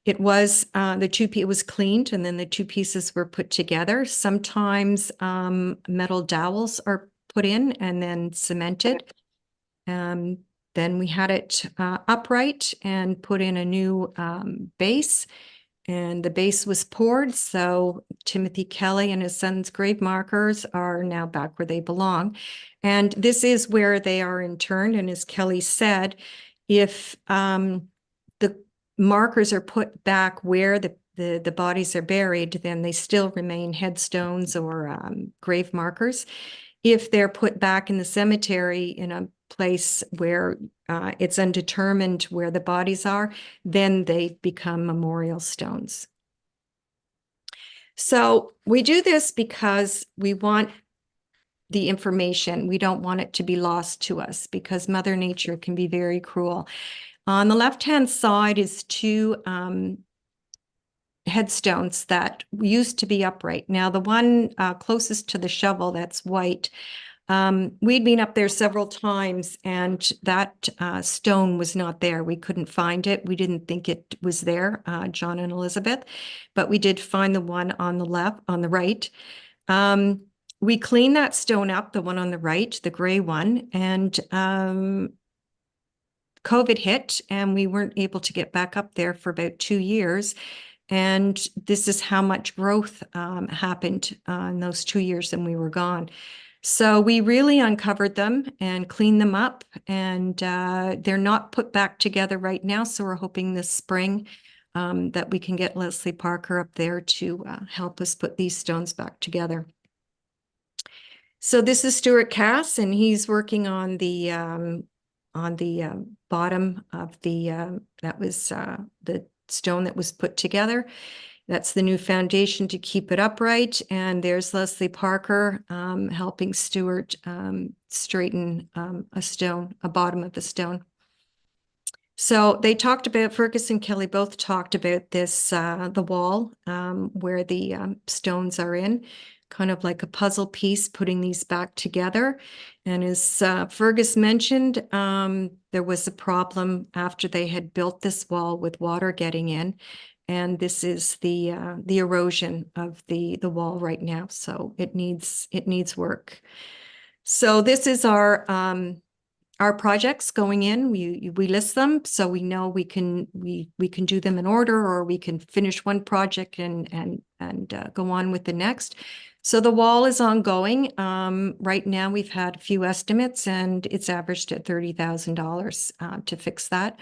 Speaker 4: it was it was cleaned, and then the two pieces were put together. Sometimes metal dowels are put in and then cemented. Then we had it upright and put in a new base. And the base was poured, so Timothy Kelley and his son's grave markers are now back where they belong. And this is where they are interned. And as Kelley said, if the markers are put back where the bodies are buried, then they still remain headstones or grave markers. If they're put back in the cemetery in a place where it's undetermined where the bodies are, then they become memorial stones. So we do this because we want the information. We don't want it to be lost to us because Mother Nature can be very cruel. On the left-hand side is two headstones that used to be upright. Now, the one closest to the shovel, that's white, we'd been up there several times, and that stone was not there. We couldn't find it. We didn't think it was there, John and Elizabeth, but we did find the one on the right. We cleaned that stone up, the one on the right, the gray one, and COVID hit, and we weren't able to get back up there for about 2 years. And this is how much growth happened in those 2 years and we were gone. So we really uncovered them and cleaned them up, and they're not put back together right now. So we're hoping this spring that we can get Leslie Parker up there to help us put these stones back together. So this is Stuart Keyes, and he's working on the bottom of the that was the stone that was put together. That's the new foundation to keep it upright. And there's Leslie Parker helping Stuart straighten a bottom of the stone. So they talked about, Fergus and Kelley both talked about this, the wall where the stones are in, kind of like a puzzle piece, putting these back together. And as Fergus mentioned, there was a problem after they had built this wall with water getting in. And this is the erosion of the wall right now. So it needs work. So this is our projects going in. We list them so we know we can do them in order, or we can finish one project and go on with the next. So the wall is ongoing. Right now we've had a few estimates and it's averaged at $30,000 to fix that.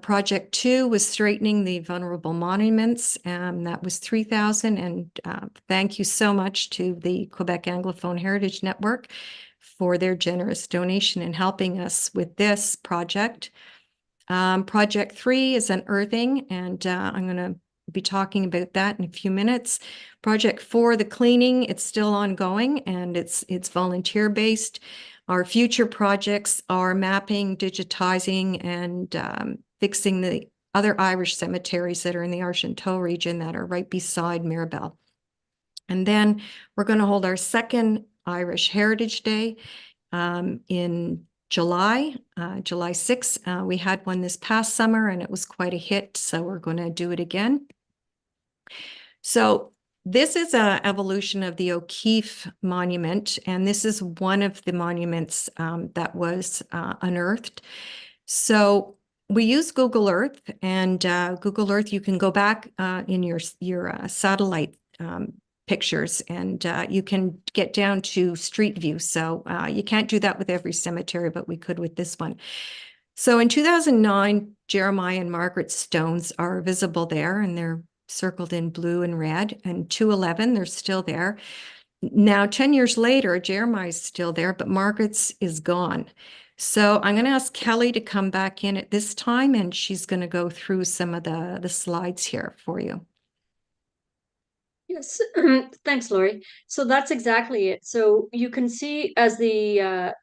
Speaker 4: Project 2 was straightening the vulnerable monuments, and that was $3,000. And thank you so much to the Quebec Anglophone Heritage Network for their generous donation in helping us with this project. Project 3 is unearthing, and I'm going to be talking about that in a few minutes. Project 4, the cleaning, it's still ongoing, and it's volunteer-based. Our future projects are mapping, digitizing, and fixing the other Irish cemeteries that are in the Argenteuil region that are right beside Mirabel. And then we're going to hold our second Irish Heritage Day in July, July 6th. We had one this past summer and it was quite a hit, so we're going to do it again. So this is an evolution of the O'Keefe monument, and this is one of the monuments that was unearthed. So we use Google Earth, and Google Earth, you can go back in your satellite pictures, and you can get down to street view. So you can't do that with every cemetery, but we could with this one. So in 2009, Jeremiah and Margaret's stones are visible there, and they're circled in blue and red. And 211, they're still there. Now, 10 years later, Jeremiah's still there, but Margaret's is gone. So I'm going to ask Kelley to come back in at this time, and she's going to go through some of the slides here for you.
Speaker 3: Yes, thanks, Laurie. So that's exactly it. So you can see as the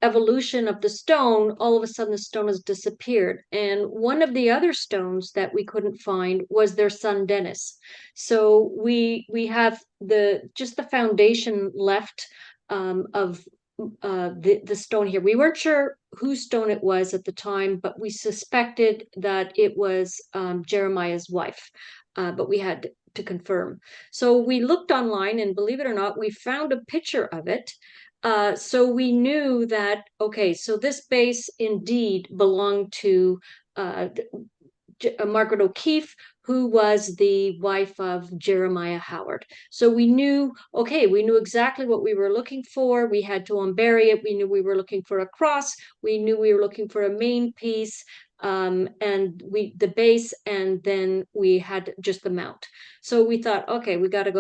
Speaker 3: evolution of the stone, all of a sudden the stone has disappeared. And one of the other stones that we couldn't find was their son Dennis. So we have just the foundation left of the stone here. We weren't sure whose stone it was at the time, but we suspected that it was Jeremiah's wife. But we had to confirm. So we looked online, and believe it or not, we found a picture of it. So we knew that, okay, so this base indeed belonged to Margaret O'Keefe, who was the wife of Jeremiah Howard. So we knew, okay, we knew exactly what we were looking for. We had to unbury it. We knew we were looking for a cross. We knew we were looking for a main piece. And the base, and then we had just the mount. So we thought, okay, we're going to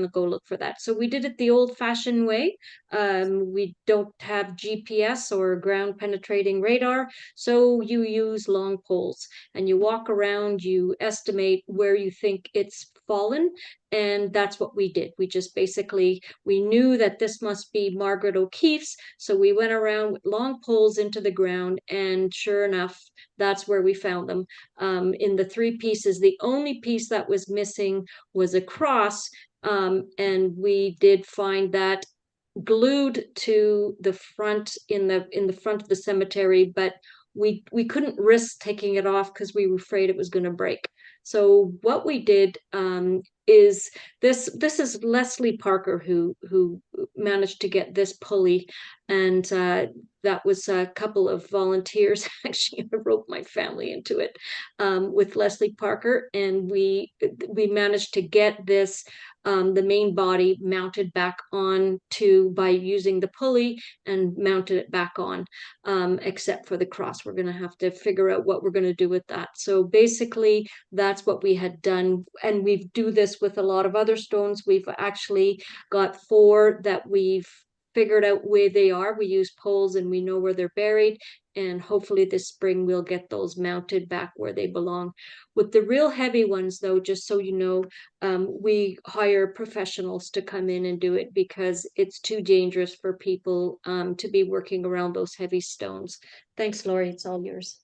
Speaker 3: go look for that. So we did it the old fashioned way. We don't have GPS or ground penetrating radar. So you use long poles and you walk around, you estimate where you think it's fallen. And that's what we did. We just basically, we knew that this must be Margaret O'Keefe's. So we went around with long poles into the ground, and sure enough, that's where we found them. In the 3 pieces, the only piece that was missing was a cross. And we did find that glued to the front in the front of the cemetery, but we couldn't risk taking it off because we were afraid it was going to break. So what we did is this is Leslie Parker who managed to get this pulley, and that was a couple of volunteers. Actually, I wrote my family into it with Leslie Parker, and we managed to get this the main body mounted back on by using the pulley, and mounted it back on, except for the cross. We're going to have to figure out what we're going to do with that. So basically, that's what we had done, and we do this with a lot of other stones. We've actually got 4 that we've figured out where they are. We use poles and we know where they're buried, and hopefully this spring we'll get those mounted back where they belong. With the real heavy ones, though, just so you know, we hire professionals to come in and do it because it's too dangerous for people to be working around those heavy stones. Thanks, Laurie. It's all yours.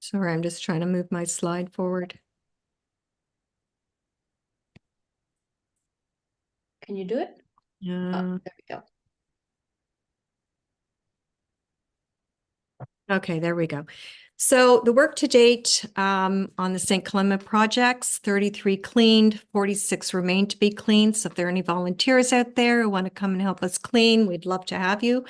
Speaker 4: Sorry, I'm just trying to move my slide forward.
Speaker 3: Can you do it?
Speaker 4: Yeah.
Speaker 3: Oh, there we go.
Speaker 4: Okay, there we go. So the work to date on the Saint-Colomban projects, 33 cleaned, 46 remain to be cleaned. So if there are any volunteers out there who want to come and help us clean, we'd love to have you.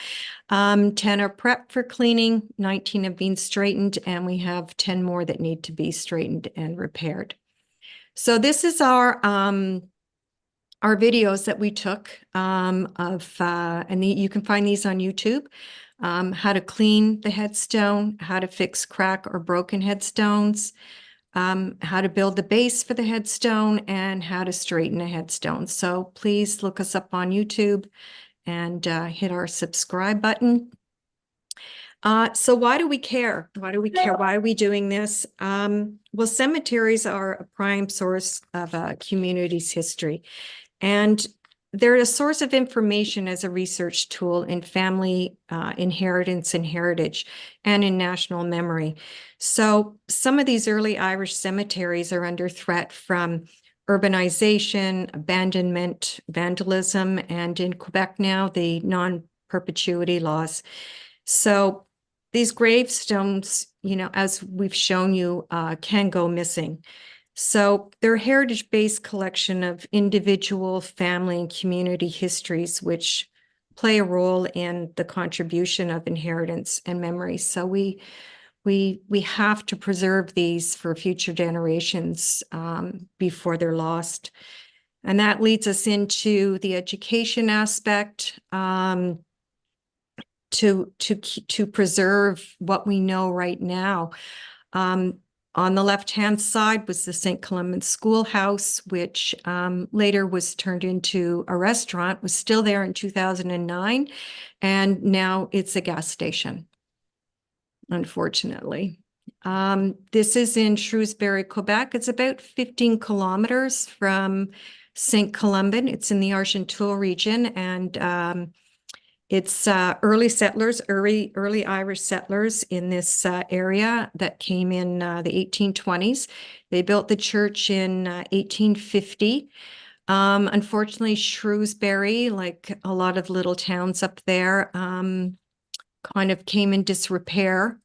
Speaker 4: 10 are prepped for cleaning, 19 have been straightened, and we have 10 more that need to be straightened and repaired. So this is our videos that we took and you can find these on YouTube. How to clean the headstone, how to fix crack or broken headstones, how to build the base for the headstone, and how to straighten a headstone. So please look us up on YouTube and hit our subscribe button. So why do we care? Why do we care? Why are we doing this? Well, cemeteries are a prime source of a community's history, and they're a source of information as a research tool in family inheritance and heritage and in national memory. So some of these early Irish cemeteries are under threat from urbanization, abandonment, vandalism, and in Quebec now, the non-perpetuity laws. So these gravestones, you know, as we've shown you, can go missing. So they're a heritage-based collection of individual, family, and community histories, which play a role in the contribution of inheritance and memory. So we have to preserve these for future generations before they're lost. And that leads us into the education aspect, to preserve what we know right now. On the left-hand side was the Saint-Colomban Schoolhouse, which later was turned into a restaurant, was still there in 2009, and now it's a gas station, unfortunately. This is in Shrewsbury, Quebec. It's about 15 kilometers from Saint-Colomban. It's in the Argenteuil region, and it's early settlers, early Irish settlers in this area that came in the 1820s. They built the church in 1850. Unfortunately, Shrewsbury, like a lot of little towns up there, kind of came in disrepair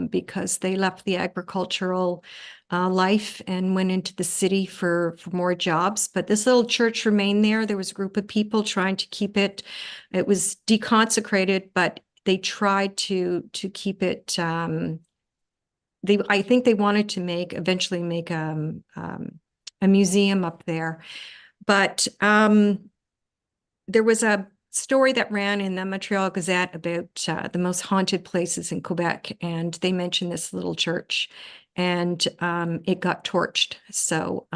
Speaker 4: because they left the agricultural life and went into the city for more jobs. But this little church remained there. There was a group of people trying to keep it. It was deconsecrated, but they tried to keep it. I think they wanted to eventually make a museum up there. But there was a story that ran in the Montreal Gazette about the most haunted places in Quebec, and they mentioned this little church. And it got torched. So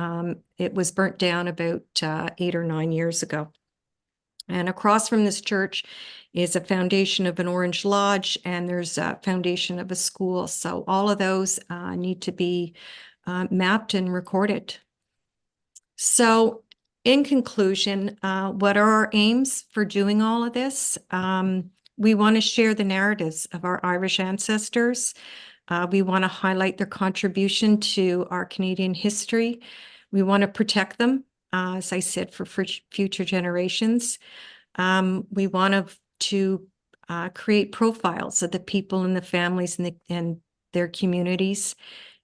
Speaker 4: it was burnt down about 8 or 9 years ago. And across from this church is a foundation of an Orange Lodge, and there's a foundation of a school. So all of those need to be mapped and recorded. So in conclusion, what are our aims for doing all of this? We want to share the narratives of our Irish ancestors. We want to highlight their contribution to our Canadian history. We want to protect them, as I said, for future generations. We want to create profiles of the people and the families and their communities.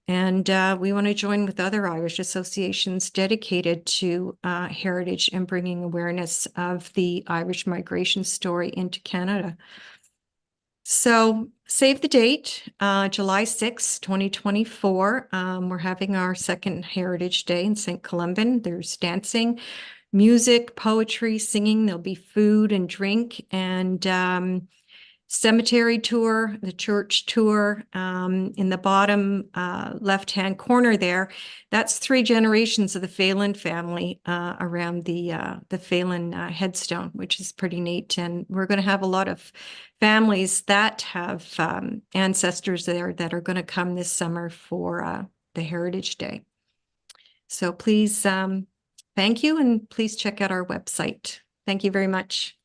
Speaker 4: And we want to join with other Irish associations dedicated to heritage and bringing awareness of the Irish migration story into Canada. So save the date, July 6, 2024. We're having our second Heritage Day in Saint-Colomban. There's dancing, music, poetry, singing. There'll be food and drink. And cemetery tour, the church tour. In the bottom left-hand corner there, that's 3 generations of the Phelan family around the Phelan headstone, which is pretty neat. And we're going to have a lot of families that have ancestors there that are going to come this summer for the Heritage Day. So please, thank you, and please check out our website. Thank you very much.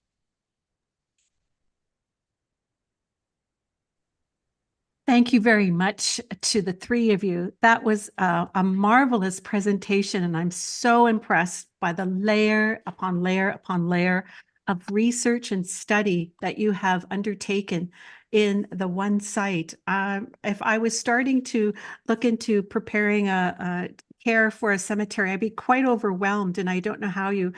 Speaker 1: Thank you very much to the 3 of you. That was a marvelous presentation, and I'm so impressed by the layer upon layer upon layer of research and study that you have undertaken in the one site. If I was starting to look into preparing a care for a cemetery, I'd be quite overwhelmed, and I don't know how you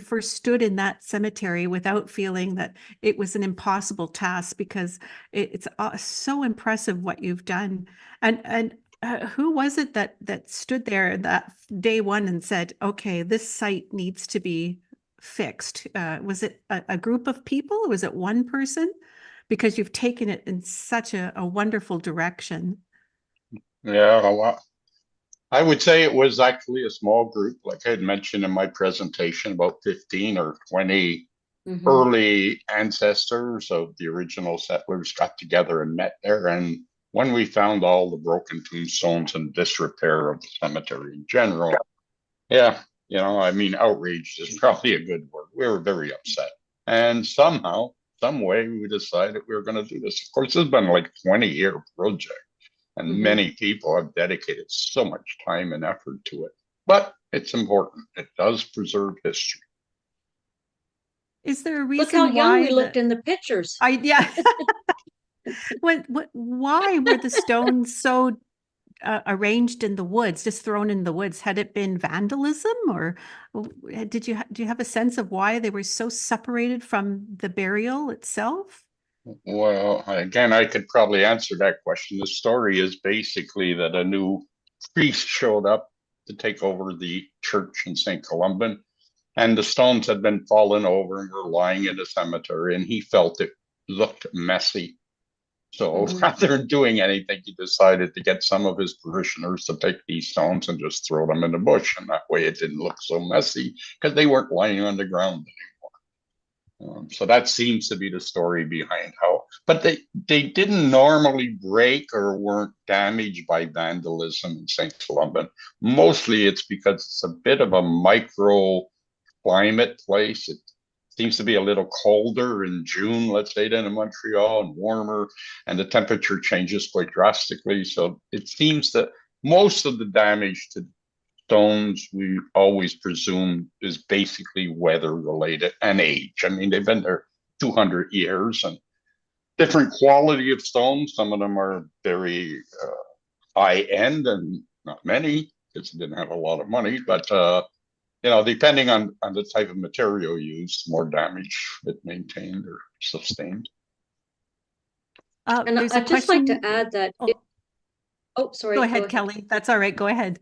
Speaker 1: first stood in that cemetery without feeling that it was an impossible task, because it's so impressive what you've done. And who was it that stood there that day one and said, okay, this site needs to be fixed? Was it a group of people, or was it one person? Because you've taken it in such a wonderful direction.
Speaker 2: Yeah, well, I would say it was actually a small group, like I had mentioned in my presentation, about 15 or 20 early ancestors of the original settlers got together and met there. And when we found all the broken tombstones and disrepair of the cemetery in general, yeah, you know, I mean, outraged is probably a good word. We were very upset. And somehow, some way, we decided we were going to do this. Of course, it's been like a 20-year project. And many people have dedicated so much time and effort to it. But it's important. It does preserve history.
Speaker 1: Is there a
Speaker 3: Look
Speaker 1: reason
Speaker 3: how young
Speaker 1: why
Speaker 3: we looked in the pictures.
Speaker 1: yeah. Why were the stones so arranged in the woods, just thrown in the woods? Had it been vandalism, or do you have a sense of why they were so separated from the burial itself?
Speaker 2: Well, again, I could probably answer that question. The story is basically that a new priest showed up to take over the church in Saint-Colomban, and the stones had been fallen over and were lying in the cemetery, and he felt it looked messy. So rather than doing anything, he decided to get some of his parishioners to take these stones and just throw them in the bush. And that way it didn't look so messy, because they weren't lying on the ground anymore. So that seems to be the story behind how, but they didn't normally break or weren't damaged by vandalism in St. Columban. Mostly it's because it's a bit of a micro climate place. It seems to be a little colder in June, let's say, than in Montreal, and warmer, and the temperature changes quite drastically. So it seems that most of the damage to stones, we always presume, is basically weather related and age. I mean, they've been there 200 years, and different quality of stones. Some of them are very high end, and not many, because they didn't have a lot of money, but you know, depending on the type of material used, more damage it maintained or sustained.
Speaker 3: And
Speaker 1: There's a
Speaker 3: I'd just like to
Speaker 1: question.
Speaker 3: add that. Sorry.
Speaker 1: Go ahead, Kelley. That's all right. Go ahead.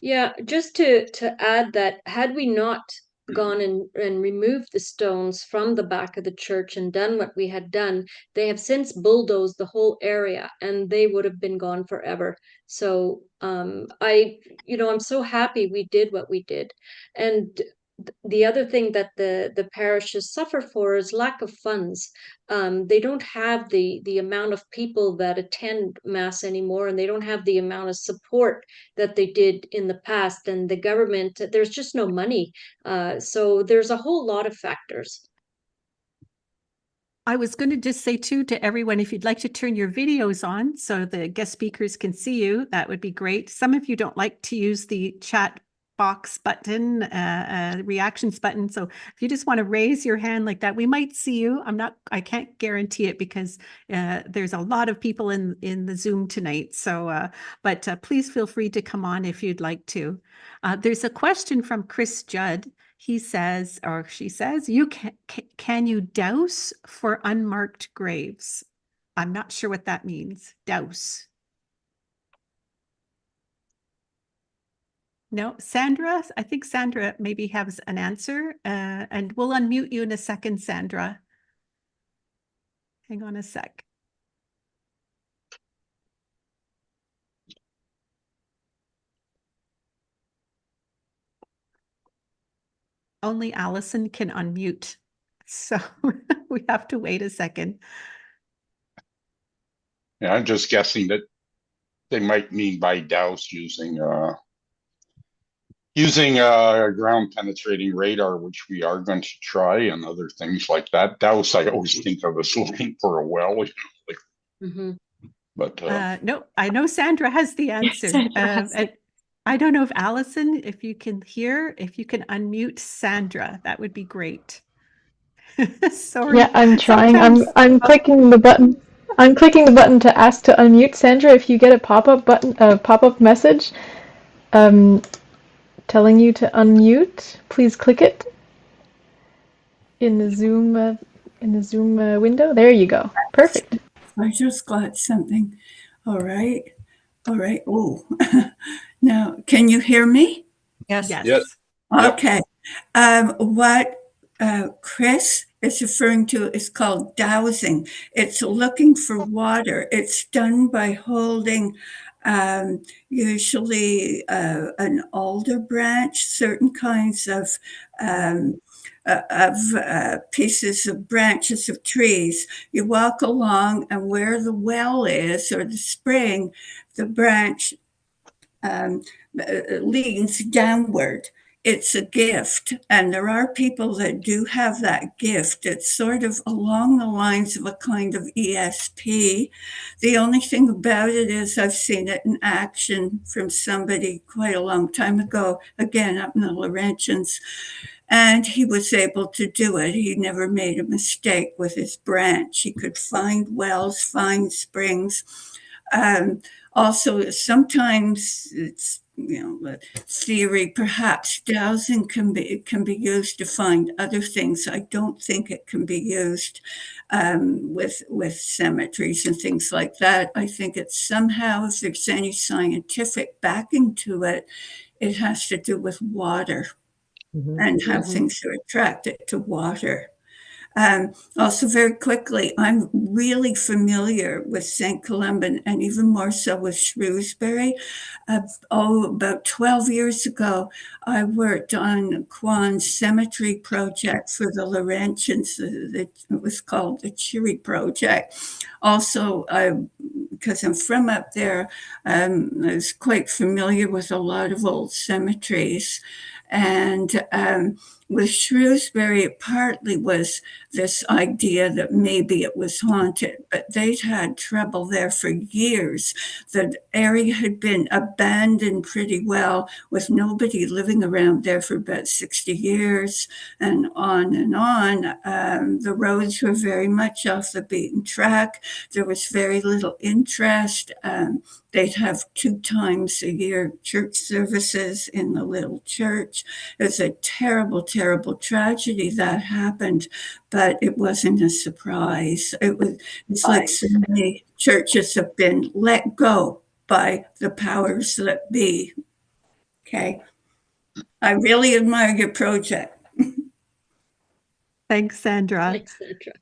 Speaker 3: Yeah, just to add that, had we not gone and removed the stones from the back of the church and done what we had done, they have since bulldozed the whole area, and they would have been gone forever. So I'm so happy we did what we did. And the other thing that the parishes suffer for is lack of funds. They don't have the amount of people that attend mass anymore, and they don't have the amount of support that they did in the past. And the government, there's just no money. So there's a whole lot of factors.
Speaker 1: I was going to just say too to everyone, if you'd like to turn your videos on so the guest speakers can see you, that would be great. Some of you don't like to use the chat box button, reactions button. So if you just want to raise your hand like that, we might see you. I can't guarantee it, because there's a lot of people in the Zoom tonight. So, but please feel free to come on if you'd like to. There's a question from Chris Judd. He says, or she says, can you douse for unmarked graves? I'm not sure what that means. Douse. No, Sandra, I think Sandra maybe has an answer, and we'll unmute you in a second, Sandra. Hang on a sec. Only Allison can unmute, so we have to wait a second.
Speaker 2: Yeah, I'm just guessing that they might mean by douse using ground penetrating radar, which we are going to try, and other things like that. Douse, I always think of as looking for a well, you know, like,
Speaker 3: Mhm.
Speaker 2: but
Speaker 1: No, I know Sandra has the answer.
Speaker 4: Sandra has
Speaker 1: And I don't know if Allison, if you can hear, if you can unmute Sandra, that would be great. Sorry.
Speaker 5: Yeah, I'm trying.
Speaker 1: Sometimes-
Speaker 5: I'm clicking the button. I'm clicking the button to ask to unmute Sandra. If you get a pop-up button, pop-up message, telling you to unmute, please click it in the Zoom window. There you go. Perfect.
Speaker 6: I just got something. All right. All right. Oh, now can you hear me?
Speaker 4: Yes.
Speaker 1: Yes.
Speaker 2: Yes. Yep.
Speaker 6: Okay. What Chris is referring to is called dowsing. It's looking for water. It's done by holding usually an alder branch, certain kinds of pieces of branches of trees. You walk along, and where the well is or the spring, the branch leans downward. It's a gift, and there are people that do have that gift. It's sort of along the lines of a kind of ESP. The only thing about it is I've seen it in action from somebody quite a long time ago, again up in the Laurentians, and he was able to do it. He never made a mistake with his branch. He could find wells, find springs. Also, sometimes it's, the theory, perhaps dowsing can be used to find other things. I don't think it can be used with cemeteries and things like that. I think it's somehow, if there's any scientific backing to it, it has to do with water and how things are attracted to water. Also, very quickly, I'm really familiar with Saint-Colomban and even more so with Shrewsbury. About 12 years ago, I worked on Quan's cemetery project for the Laurentians. It was called the Cheery Project. Also, because I'm from up there, I was quite familiar with a lot of old cemeteries. And with Shrewsbury, it partly was this idea that maybe it was haunted, but they'd had trouble there for years. The area had been abandoned pretty well, with nobody living around there for about 60 years, and on and on. The roads were very much off the beaten track. There was very little interest. They'd have 2 times a year church services in the little church. It was a terrible, terrible tragedy that happened, but it wasn't a surprise. It's like so many churches have been let go by the powers that be. Okay. I really admire your project.
Speaker 1: Thanks, Sandra.
Speaker 3: Thanks, Sandra.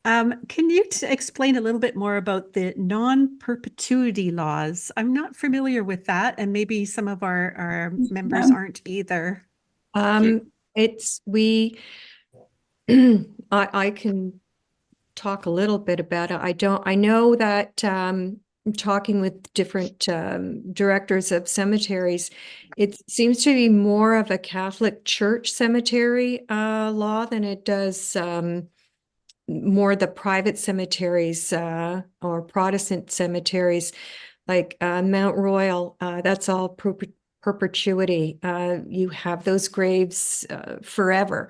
Speaker 1: Can you explain a little bit more about the non-perpetuity laws? I'm not familiar with that, and maybe some of our members aren't either.
Speaker 4: It's I can talk a little bit about it. I know that talking with different directors of cemeteries, it seems to be more of a Catholic Church cemetery law than it does more the private cemeteries or Protestant cemeteries, like Mount Royal. That's all perpetuity. You have those graves forever.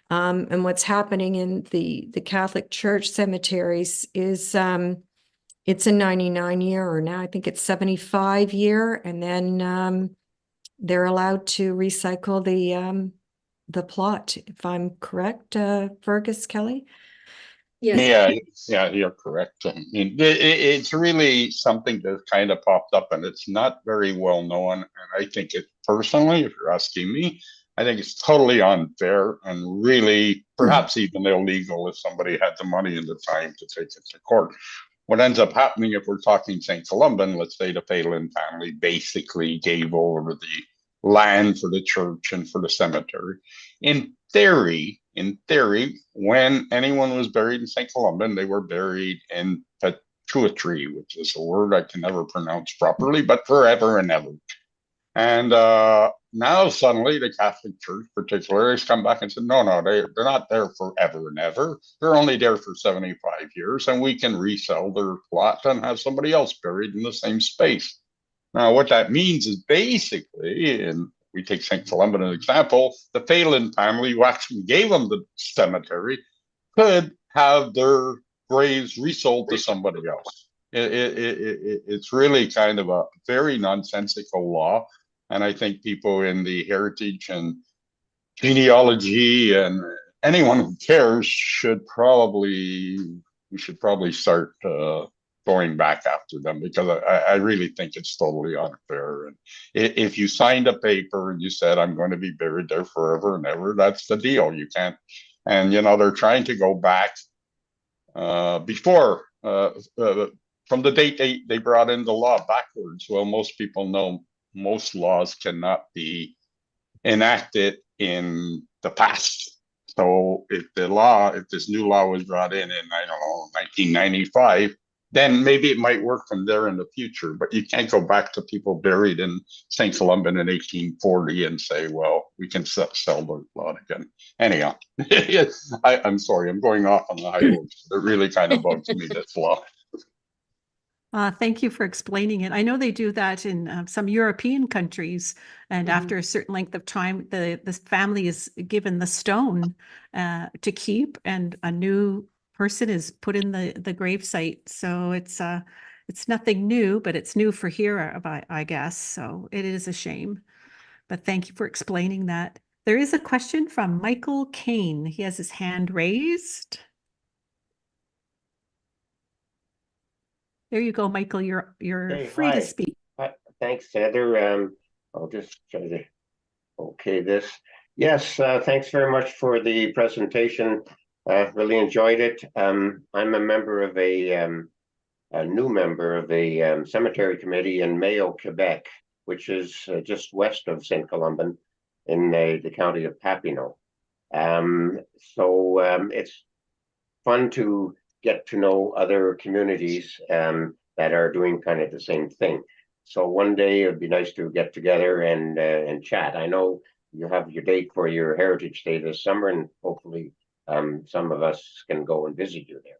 Speaker 4: And what's happening in the Catholic Church cemeteries is it's a 99 year, or now I think it's 75 year, and then they're allowed to recycle the plot, if I'm correct, Fergus, Kelley?
Speaker 3: Yes.
Speaker 2: Yeah, you're correct. I mean, it's really something that kind of popped up, and it's not very well known. And I think it personally, if you're asking me, I think it's totally unfair and really perhaps even illegal if somebody had the money and the time to take it to court. What ends up happening if we're talking Saint-Colomban, let's say the Phelan family basically gave over the land for the church and for the cemetery. In theory, when anyone was buried in Saint-Colomban, they were buried in perpetuity, which is a word I can never pronounce properly, but forever and ever. And now suddenly the Catholic Church particularly has come back and said, no, they're not there forever and ever. They're only there for 75 years, and we can resell their plot and have somebody else buried in the same space. Now, what that means is basically, and we take Saint-Colomban as an example, the Phelan family who actually gave them the cemetery could have their graves resold to somebody else. It's really kind of a very nonsensical law. And I think people in the heritage and genealogy and anyone who cares should probably start going back after them, because I really think it's totally unfair. And if you signed a paper and you said, I'm going to be buried there forever and ever, that's the deal. You can't. And, they're trying to go back before from the date they brought in the law backwards. Well, most people know most laws cannot be enacted in the past. So if this new law was brought in, I don't know, 1995, then maybe it might work from there in the future. But you can't go back to people buried in Saint-Colomban in 1840 and say, well, we can sell the plot again. Anyhow, I'm sorry, I'm going off on the high horse. It really kind of bugs me, this law.
Speaker 1: Thank you for explaining it. I know they do that in some European countries, and after a certain length of time, the family is given the stone to keep, and a new person is put in the gravesite. So it's nothing new, but it's new for here, I guess. So it is a shame. But thank you for explaining that. There is a question from Michael Kane. He has his hand raised. There you go, Michael. You're free to speak.
Speaker 7: Thanks, Heather. I'll just try to okay this. Yes, thanks very much for the presentation. Really enjoyed it. I'm a member of a new member of a cemetery committee in Mayo, Quebec, which is just west of Saint-Colomban in the county of Papineau. So it's fun to get to know other communities that are doing kind of the same thing. So one day it'd be nice to get together and chat. I know you have your date for your Heritage Day this summer, and hopefully some of us can go and visit you there.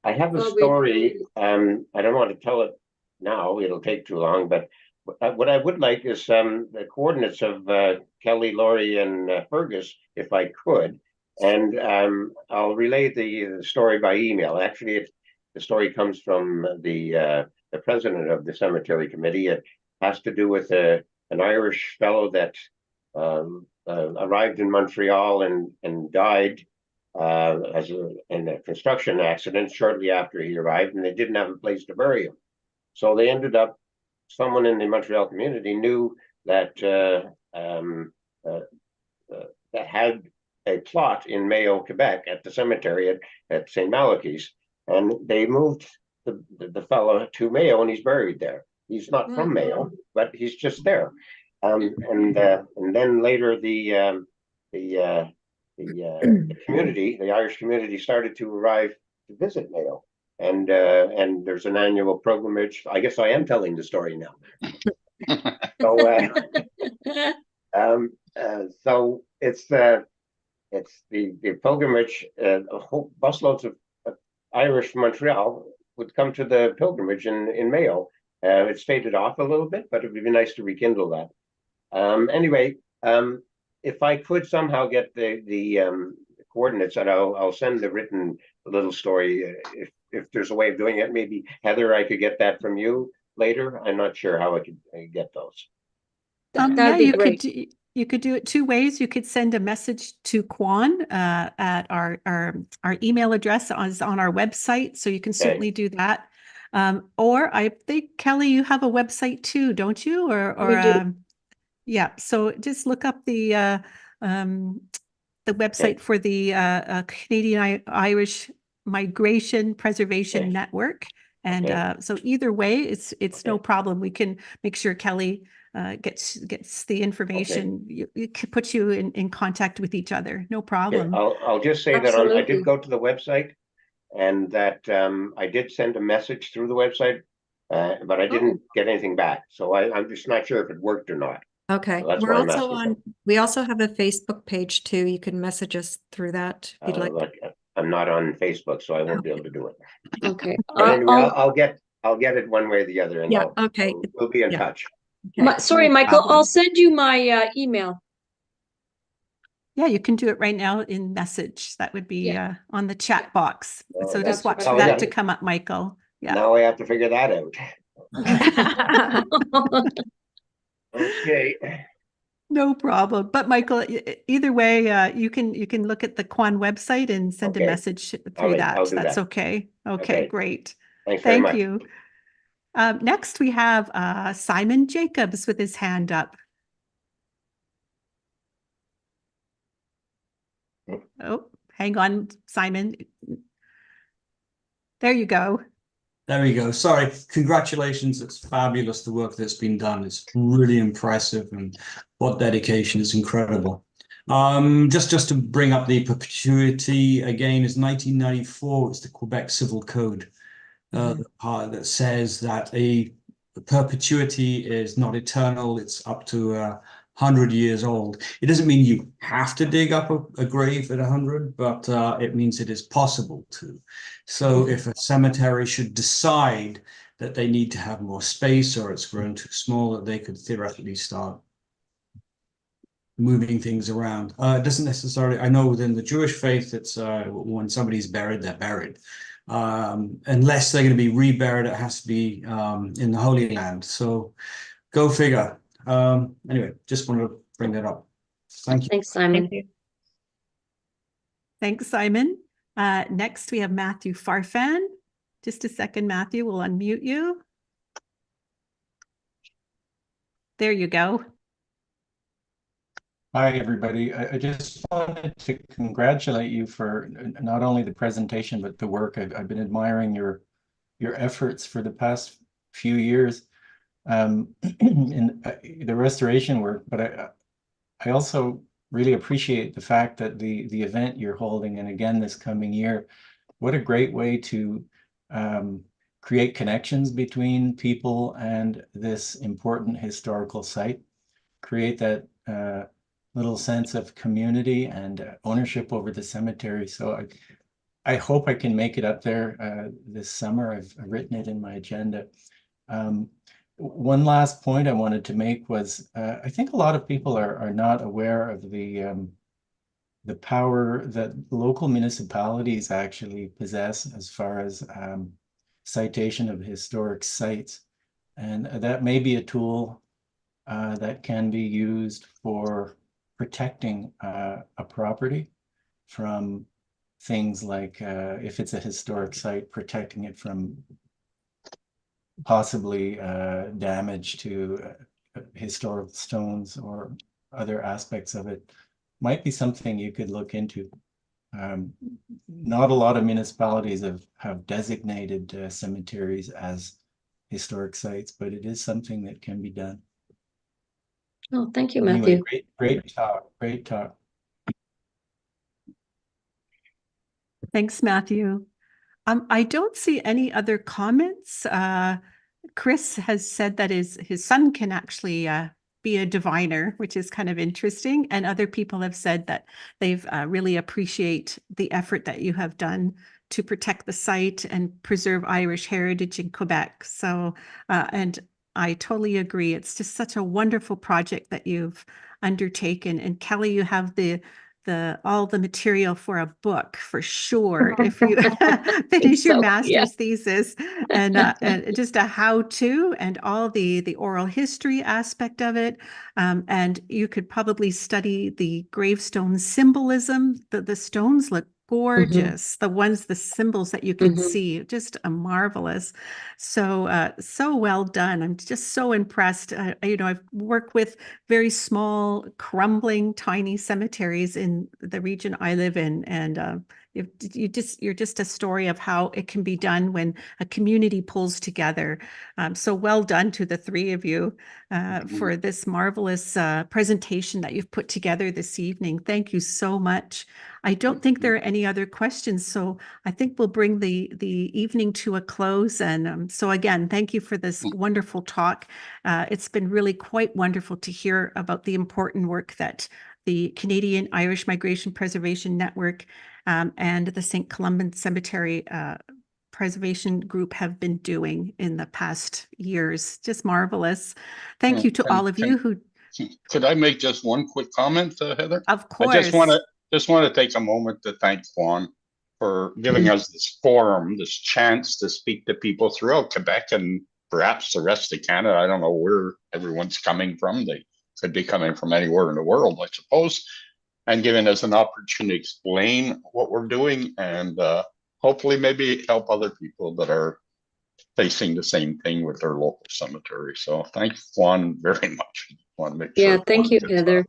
Speaker 7: I have a story. I don't want to tell it now, it'll take too long, but what I would like is the coordinates of Kelley, Laurie, and Fergus, if I could. And I'll relay the story by email. Actually, the story comes from the president of the cemetery committee. It has to do with an Irish fellow that arrived in Montreal and died in a construction accident shortly after he arrived, and they didn't have a place to bury him. So they ended up, someone in the Montreal community knew that that had a plot in Mayo, Quebec, at the cemetery at St. Malachy's, and they moved the fellow to Mayo, and he's buried there. He's not from Mayo, but he's just there. And then later the community, the Irish community, started to arrive to visit Mayo, and there's an annual pilgrimage. I guess I am telling the story now. So so it's the pilgrimage. Whole busloads of Irish from Montreal would come to the pilgrimage in Mayo. It's faded off a little bit, but it would be nice to rekindle that. Anyway, if I could somehow get the coordinates, and I'll send the written little story if there's a way of doing it. Maybe Heather, I could get that from you later. I'm not sure how I could get those.
Speaker 3: That'd be great.
Speaker 1: You could do it two ways. You could send a message to Kwan at our email address is on our website, so you can certainly do that. Or I think, Kelley, you have a website too, don't you?
Speaker 3: We do.
Speaker 1: Yeah, so just look up the the website for the Canadian Irish Migration Preservation
Speaker 7: Okay.
Speaker 1: Network. And
Speaker 7: Okay.
Speaker 1: so either way, it's no
Speaker 7: Okay.
Speaker 1: problem. We can make sure Kelley gets the information. It could put you in contact with each other. No
Speaker 7: Okay,
Speaker 1: problem.
Speaker 7: I'll just say that I
Speaker 3: Absolutely.
Speaker 7: did go to the website and that I did send a message through the website, but I didn't get anything back. So I'm just not sure if it worked or not.
Speaker 4: Okay,
Speaker 7: So that's
Speaker 4: we're
Speaker 7: why I'm
Speaker 4: also
Speaker 7: asking.
Speaker 4: we also have a Facebook page too. You can message us through that if you'd like.
Speaker 7: But I'm not on Facebook, so I won't be able to do it.
Speaker 3: Okay.
Speaker 7: But anyway, I'll get it one way or the other, and
Speaker 4: Yeah, okay.
Speaker 7: we'll be in
Speaker 4: Yeah.
Speaker 7: touch.
Speaker 4: Okay.
Speaker 3: Sorry,
Speaker 1: No
Speaker 3: Michael,
Speaker 1: problem.
Speaker 3: I'll send you my email.
Speaker 1: Yeah, you can do it right now in message. That would be on the chat box.
Speaker 7: Oh,
Speaker 1: So just
Speaker 3: that's
Speaker 1: watch
Speaker 3: right.
Speaker 1: for that
Speaker 7: Yeah.
Speaker 1: to come up, Michael. Yeah.
Speaker 7: Now I have to figure that out. Okay.
Speaker 1: No problem. But Michael, either way, you can look at the Quan website and send a
Speaker 7: Okay.
Speaker 1: message
Speaker 7: All
Speaker 1: through
Speaker 7: right,
Speaker 1: that.
Speaker 7: I'll do
Speaker 1: That's
Speaker 7: that.
Speaker 1: okay. Okay,
Speaker 7: Okay.
Speaker 1: great.
Speaker 7: Thanks very
Speaker 1: Thank
Speaker 7: much.
Speaker 1: you. Next, we have Simon Jacobs with his hand up. Oh, hang on, Simon. There you go.
Speaker 8: There we go. Sorry. Congratulations. It's fabulous, the work that's been done. It's really impressive, and what dedication is incredible. Just to bring up the perpetuity again, is 1994. It's the Quebec Civil Code, the part that says that a perpetuity is not eternal. It's up to 100 years old. It doesn't mean you have to dig up a grave at 100, but it means it is possible to. So if a cemetery should decide that they need to have more space, or it's grown too small, that they could theoretically start moving things around. It doesn't necessarily, I know within the Jewish faith, it's when somebody's buried, they're buried. Unless they're going to be reburied, it has to be in the Holy Land. So go figure. Anyway, just wanted to bring that up. Thank you.
Speaker 3: Thanks, Simon.
Speaker 4: Thank you.
Speaker 1: Thanks, Simon. Next, we have Matthew Farfan. Just a second, Matthew. We'll unmute you. There you go.
Speaker 9: Hi, everybody. I just wanted to congratulate you for not only the presentation, but the work. I've been admiring your efforts for the past few years in the restoration work. But I also really appreciate the fact that the event you're holding, and again this coming year, what a great way to create connections between people and this important historical site, create that little sense of community and ownership over the cemetery. So I hope I can make it up there this summer. I've written it in my agenda. One last point I wanted to make was I think a lot of people are not aware of the power that local municipalities actually possess as far as citation of historic sites. And that may be a tool that can be used for protecting a property from things like, if it's a historic site, protecting it from possibly damage to historic stones or other aspects of it. Might be something you could look into. Not a lot of municipalities have designated cemeteries as historic sites, but it is something that can be done.
Speaker 3: Oh, thank you, Matthew.
Speaker 9: Anyway, great talk. Great talk.
Speaker 1: Thanks, Matthew. I don't see any other comments. Chris has said that his son can actually be a diviner, which is kind of interesting. And other people have said that they've really appreciate the effort that you have done to protect the site and preserve Irish heritage in Quebec. So, and I totally agree. It's just such a wonderful project that you've undertaken. And Kelley, you have all the material for a book for sure if you finish your master's thesis, and just a how-to and all the oral history aspect of it. And you could probably study the gravestone symbolism. The stones look gorgeous. The ones, the symbols that you can
Speaker 3: Mhm.
Speaker 1: see, just marvelous. So, so well done. I'm just so impressed. I've worked with very small, crumbling, tiny cemeteries in the region I live in, and you're just a story of how it can be done when a community pulls together. So well done to the three of you for this marvelous presentation that you've put together this evening. Thank you so much. I don't think there are any other questions, so I think we'll bring the evening to a close. And so again, thank you for this wonderful talk. It's been really quite wonderful to hear about the important work that the Canadian Irish Migration Preservation Network and the Saint-Colomban Cemetery Preservation Group have been doing in the past years. Just marvelous. Thank you to all of you who.
Speaker 2: Could I make just one quick comment, Heather?
Speaker 1: Of course.
Speaker 2: I just want to take a moment to thank Juan for giving us this forum, this chance to speak to people throughout Quebec and perhaps the rest of Canada. I don't know where everyone's coming from. They could be coming from anywhere in the world, I suppose, and giving us an opportunity to explain what we're doing and hopefully maybe help other people that are facing the same thing with their local cemetery. So thanks, Juan, very much. Want to make
Speaker 3: Yeah,
Speaker 2: sure
Speaker 3: thank you,
Speaker 2: Juan gets
Speaker 3: Heather.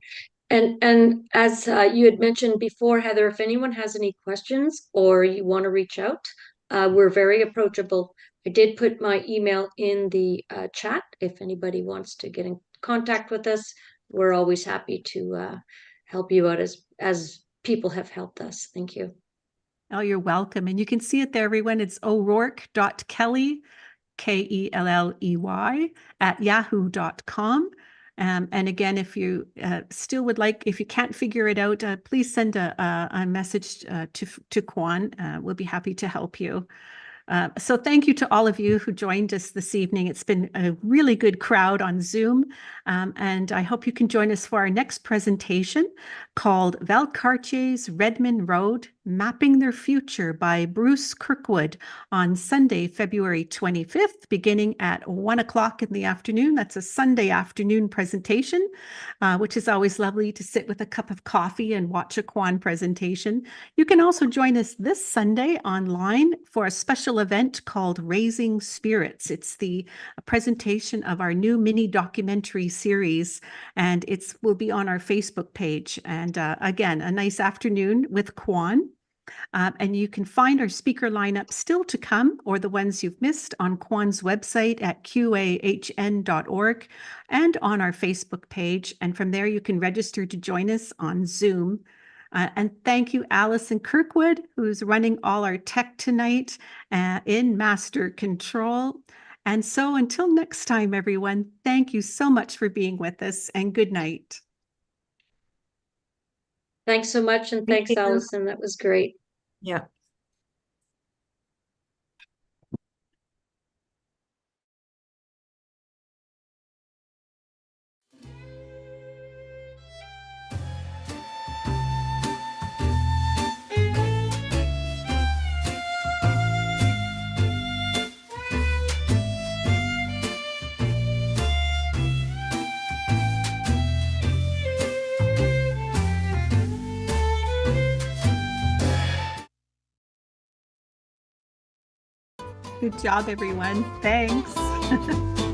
Speaker 3: And as you had mentioned before, Heather, if anyone has any questions or you want to reach out, we're very approachable. I did put my email in the chat. If anybody wants to get in contact with us, we're always happy to help you out as people have helped us. Thank you.
Speaker 1: Oh, you're welcome. And you can see it there, everyone. It's O'Rourke.Kelley, Kelley, @yahoo.com. And again, if you still would like, if you can't figure it out, please send a message to Kwan. We'll be happy to help you. So thank you to all of you who joined us this evening. It's been a really good crowd on Zoom, and I hope you can join us for our next presentation called Valcartier's Redmond Road, Mapping Their Future by Bruce Kirkwood on Sunday, February 25th, beginning at 1 o'clock in the afternoon. That's a Sunday afternoon presentation, which is always lovely to sit with a cup of coffee and watch a Kwan presentation. You can also join us this Sunday online for a special event called Raising Spirits. It's the presentation of our new mini documentary series, and it will be on our Facebook page. And again, a nice afternoon with Kwan. And you can find our speaker lineup still to come, or the ones you've missed, on Kwan's website at qahn.org and on our Facebook page. And from there, you can register to join us on Zoom. And thank you, Alison Kirkwood, who's running all our tech tonight in master control. And so until next time, everyone, thank you so much for being with us, and good night.
Speaker 3: Thanks so much. And thanks,
Speaker 4: you.
Speaker 3: Allison. That was great.
Speaker 4: Yeah.
Speaker 1: Good job, everyone. Thanks.